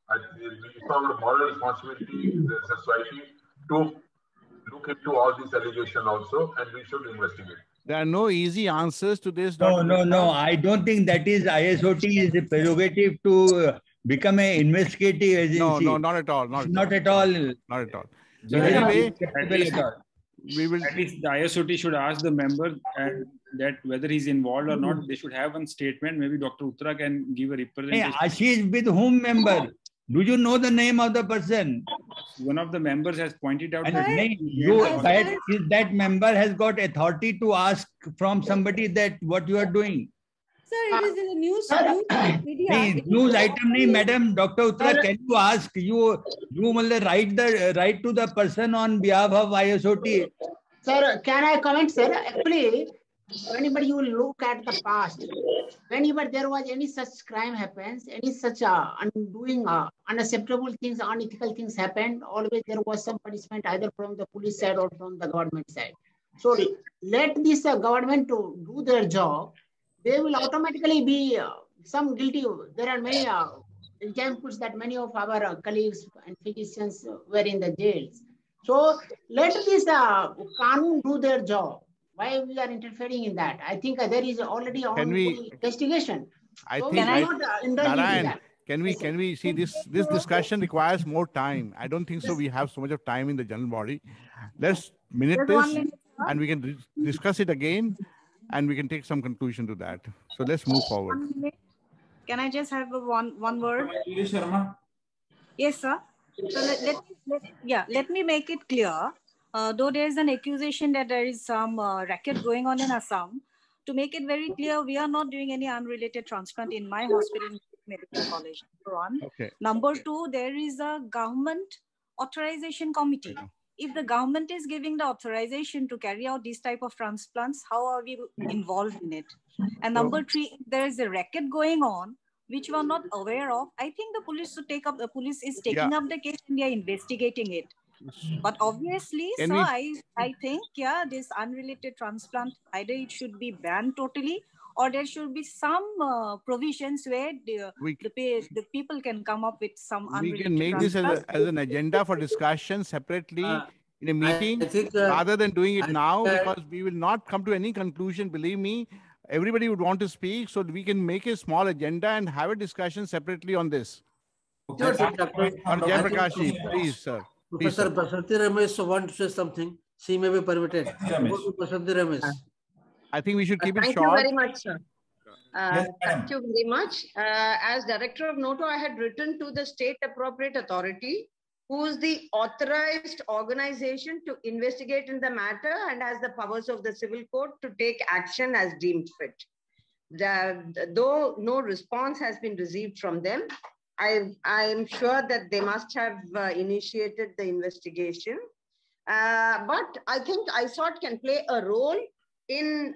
Speaker 5: It's our moral responsibility as a society to look into all these allegations also, and we should investigate.
Speaker 6: There are no easy answers to this.
Speaker 12: No. I don't think that is ISOT is a prerogative to become an investigative agency.
Speaker 6: No, not at all.
Speaker 12: Not at all.
Speaker 6: So anyway,
Speaker 14: we will. At least the ISOT should ask the member and that whether he's involved or not. They should have one statement. Maybe Dr. Uttara can give a representation.
Speaker 12: Hey, Ashish, with whom member? Do you know the name of the person?
Speaker 14: One of the members has pointed out
Speaker 12: that member has got authority to ask from somebody that what you are doing.
Speaker 18: Sir, it is in the news media.
Speaker 12: News item, Madam Dr. Uttara, can you ask? You write to the person on behalf of ISOT.
Speaker 3: Sir, can I comment, sir? Actually, anybody will look at the past. Whenever there was any such crime happens, any such unacceptable things, unethical things happened, always there was some punishment either from the police side or from the government side. So let this government to do their job. They will automatically be some guilty. There are many examples that many of our colleagues and physicians were in the jails. So let this Kanun do their job. Why we are interfering in that? I think there is already ongoing investigation.
Speaker 6: Can we see this discussion requires more time? I don't think so. We have so much of time in the general body. Let's minute this, and we can discuss it again, and we can take some conclusion to that. So let's move forward.
Speaker 11: Can I just have one word? Yes, sir. So let me make it clear. Though there is an accusation that there is some racket going on in Assam, to make it very clear, we are not doing any unrelated transplant in my hospital, medical college. One.
Speaker 6: Okay.
Speaker 11: Number two, there is a government authorization committee. If the government is giving the authorization to carry out these type of transplants, how are we involved in it? And number three, there is a racket going on, which we are not aware of. I think the police should take up. The police is taking up the case and they are investigating it. But obviously, I think, this unrelated transplant, either it should be banned totally or there should be some provisions where the people can come up with some.
Speaker 6: We can make this as an agenda for discussion separately in a meeting, rather than doing it now, because we will not come to any conclusion. Believe me, everybody would want to speak, so we can make a small agenda and have a discussion separately on this.
Speaker 1: Sure,
Speaker 6: Jayaprakash, please, sir.
Speaker 1: Professor Prasanthi Ramesh wants to say something. She may be permitted. Prasanthi Ramesh.
Speaker 6: I think we should keep it
Speaker 19: short.
Speaker 6: Thank
Speaker 19: you very much, sir. Thank you very much. As Director of NOTO, I had written to the State Appropriate Authority, who is the authorized organization to investigate in the matter and has the powers of the civil code to take action as deemed fit. Though no response has been received from them, I am sure that they must have initiated the investigation. But I think ISOT can play a role in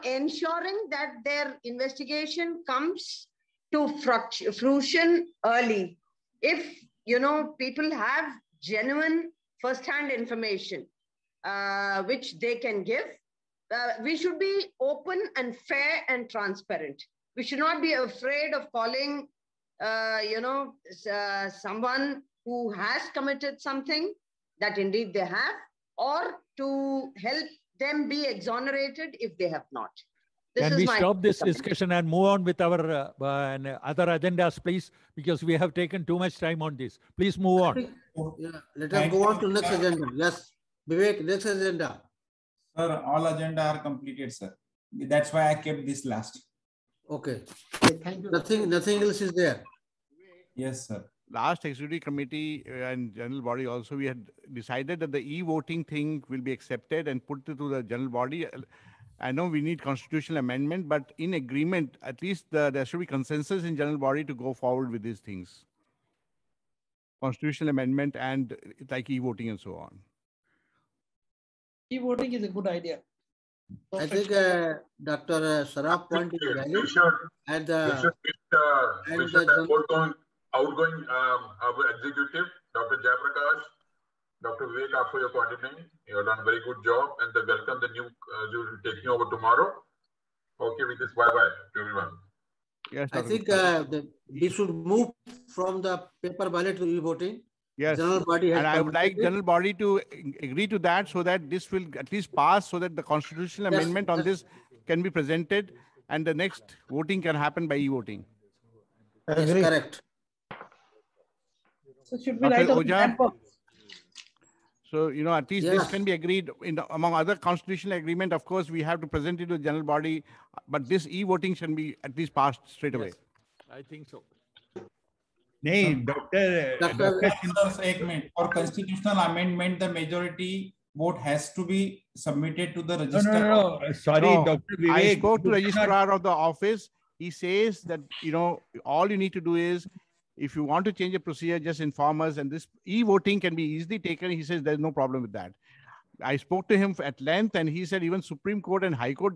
Speaker 19: ensuring that their investigation comes to fruition early. If, people have genuine first-hand information, which they can give, we should be open and fair and transparent. We should not be afraid of calling, someone who has committed something that indeed they have, or to help them be exonerated if they have not.
Speaker 7: Can we stop this discussion and move on with our other agendas, please? Because we have taken too much time on this. Please move on.
Speaker 1: Let us go on to next agenda. Yes, Vivek, next agenda.
Speaker 2: Sir, all agenda are completed, sir. That's why I kept this last.
Speaker 1: Okay. Nothing else is there.
Speaker 2: Yes, sir.
Speaker 6: Last executive committee and general body also, we had decided that the e-voting thing will be accepted and put to the general body. I know we need constitutional amendment, but in agreement, at least there should be consensus in general body to go forward with these things. Constitutional amendment and like e-voting and so on.
Speaker 8: E-voting is a good idea.
Speaker 1: I think Dr. Saraf point is valid.
Speaker 5: We should outgoing executive, Dr. Jayaprakash, Dr. Vivek, for your coordinating. You have done a very good job, and welcome the new you taking over tomorrow. Okay, with this, bye-bye to everyone.
Speaker 6: Yes,
Speaker 1: I think we should move from the paper ballot to e-voting.
Speaker 6: Yes,
Speaker 1: general body has,
Speaker 6: and I would like general body to agree to that, so that this will at least pass, so that the constitutional amendment on this can be presented, and the next voting can happen by e-voting.
Speaker 1: Yes, correct.
Speaker 8: So should we write on the
Speaker 6: So, at least this can be agreed among other constitutional agreement. Of course, we have to present it to the general body, but this e-voting should be at least passed straight away.
Speaker 7: I think so.
Speaker 12: No, Doctor,
Speaker 2: for constitutional amendment, the majority vote has to be submitted to the register.
Speaker 12: No. Sorry, Dr. Vivek.
Speaker 6: I spoke to the registrar of the office. He says that, all you need to do is, if you want to change a procedure, just inform us, and this e-voting can be easily taken. He says there's no problem with that. I spoke to him at length, and he said even Supreme Court and High Court,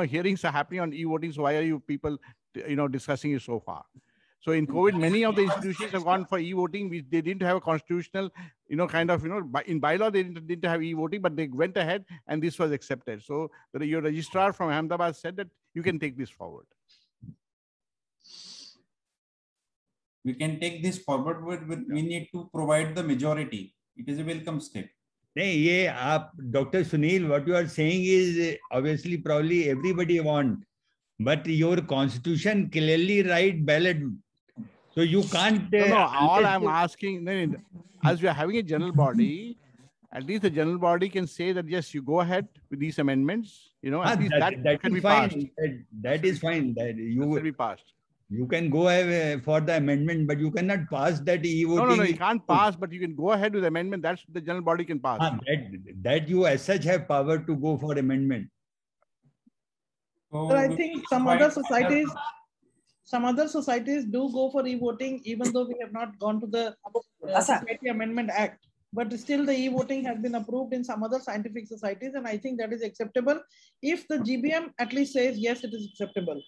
Speaker 6: hearings are happening on e-voting. So why are you people, discussing it so far? So in COVID, many of the institutions have gone for e-voting. They didn't have a constitutional, in bylaw, they didn't have e-voting, but they went ahead and this was accepted. So your registrar from Ahmedabad said that you can take this forward.
Speaker 2: We can take this forward, but we need to provide the majority. It is a welcome step.
Speaker 12: Dr. Sunil, what you are saying is obviously probably everybody want, but your constitution clearly write ballot. So you can't.
Speaker 6: All I'm asking, as we are having a general body, at least the general body can say that yes, you go ahead with these amendments. At least that can be
Speaker 12: fine.
Speaker 6: passed.
Speaker 12: That is fine. That
Speaker 6: will be passed.
Speaker 12: You can go ahead for the amendment, but you cannot pass that e-voting.
Speaker 6: No, you can't pass, but you can go ahead with the amendment. That's the general body can pass.
Speaker 12: That you as such have power to go for amendment.
Speaker 8: So I think some other societies do go for e-voting, even though we have not gone to the Society Amendment Act. But still the e-voting has been approved in some other scientific societies, and I think that is acceptable. If the GBM at least says, yes, it is acceptable.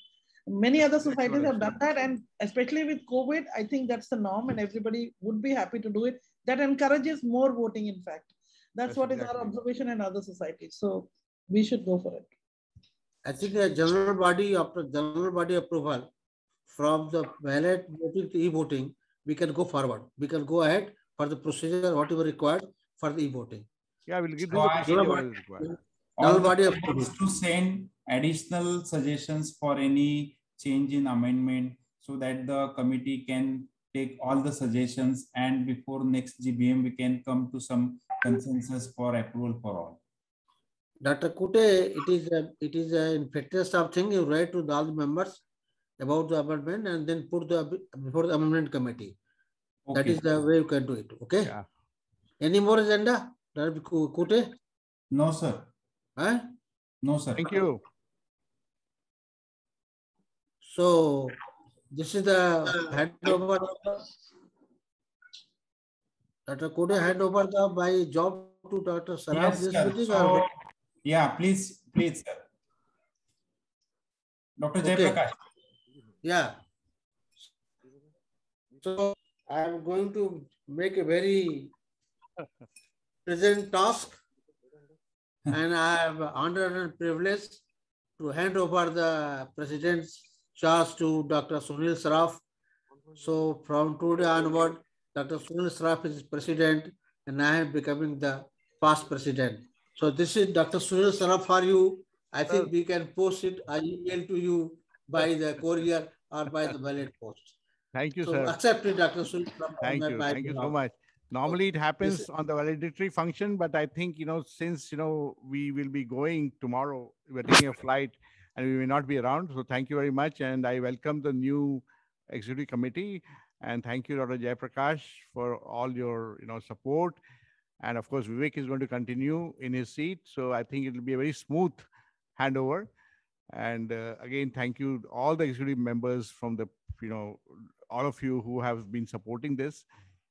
Speaker 8: Many other societies have done that, and especially with COVID, I think that's the norm, and everybody would be happy to do it. That encourages more voting, in fact. That's what is our observation in other societies. So we should go for it.
Speaker 1: I think a general body, after general body approval from the ballot voting to e-voting, we can go forward. We can go ahead for the procedure, whatever required for the e-voting.
Speaker 6: Yeah, we'll give
Speaker 2: So
Speaker 6: them the procedure what is required.
Speaker 2: all the members to send additional suggestions for any change in amendment so that the committee can take all the suggestions, and before next GBM we can come to some consensus for approval for all.
Speaker 1: Dr. Kute, it is an infectious of thing. You write to all the members about the amendment and then put before the amendment committee.
Speaker 2: Okay.
Speaker 1: That is the way you can do it. Okay.
Speaker 6: Yeah.
Speaker 1: Any more agenda, Dr. Kute?
Speaker 2: No, sir.
Speaker 1: Huh?
Speaker 2: No, sir.
Speaker 6: Thank you.
Speaker 1: So this is the handover. Dr. Kute handover by job to Dr. Saraf.
Speaker 2: Yes,
Speaker 1: This
Speaker 2: sir.
Speaker 1: meeting
Speaker 2: So, yeah, please, sir. Dr.
Speaker 1: Okay.
Speaker 2: Jayaprakash.
Speaker 1: Yeah. So I am going to make a very pleasant task, and I have honor and privilege to hand over the president's charge to Dr. Sunil Saraf. So from today onward, Dr. Sunil Saraf is president, and I am becoming the past president. So this is Dr. Sunil Saraf for you. I think we can post it. I email to you by the courier or by the ballot post.
Speaker 6: Thank you,
Speaker 1: So
Speaker 6: sir.
Speaker 1: accept it, Dr. Sunil.
Speaker 6: Thank you. Thank you so much. Normally it happens on the valedictory function, but I think, since, we will be going tomorrow, we're taking a flight and we may not be around. So thank you very much. And I welcome the new executive committee. And thank you, Dr. Jayaprakash, for all your, support. And of course, Vivek is going to continue in his seat. So I think it will be a very smooth handover. And again, thank you, all the executive members from the, all of you who have been supporting this.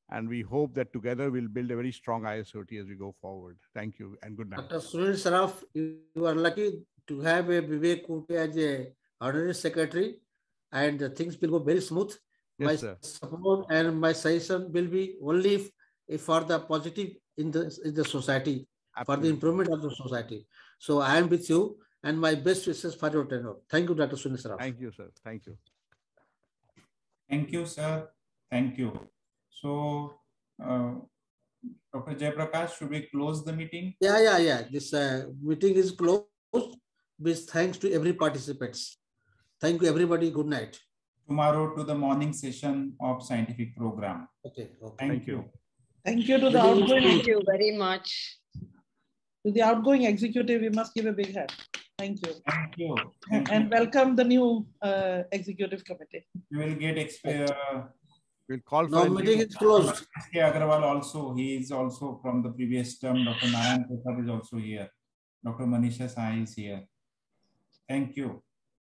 Speaker 6: And we hope that together we'll build a very strong ISOT as we go forward. Thank you and good night.
Speaker 1: Dr. Sunil Saraf, you are lucky to have a Vivek Kute as a honorary secretary, and things will go very smooth.
Speaker 6: Yes,
Speaker 1: my
Speaker 6: sir.
Speaker 1: support and my suggestion will be only if for the positive in the society, for the improvement of the society. So I am with you, and my best wishes for your tenure. Thank you, Dr. Sunil Saraf.
Speaker 6: Thank you, sir. Thank you.
Speaker 2: Thank you, sir. Thank you. So, Dr. Jayaprakash, should we close the meeting?
Speaker 1: Yeah. This meeting is closed with thanks to every participants. Thank you, everybody. Good night.
Speaker 2: Tomorrow to the morning session of scientific program.
Speaker 1: Okay.
Speaker 2: Thank you.
Speaker 8: Thank you to the
Speaker 19: Thank
Speaker 8: outgoing.
Speaker 19: you very much.
Speaker 8: To the outgoing executive, we must give a big hand. Thank you.
Speaker 2: Thank you.
Speaker 8: And welcome the new executive committee.
Speaker 2: You will get
Speaker 6: we'll call
Speaker 1: for meeting is closed.
Speaker 2: K. Agarwal also, he is also from the previous term. Dr. Narayan Prasad is also here. Dr. Manisha Sai is here. Thank you.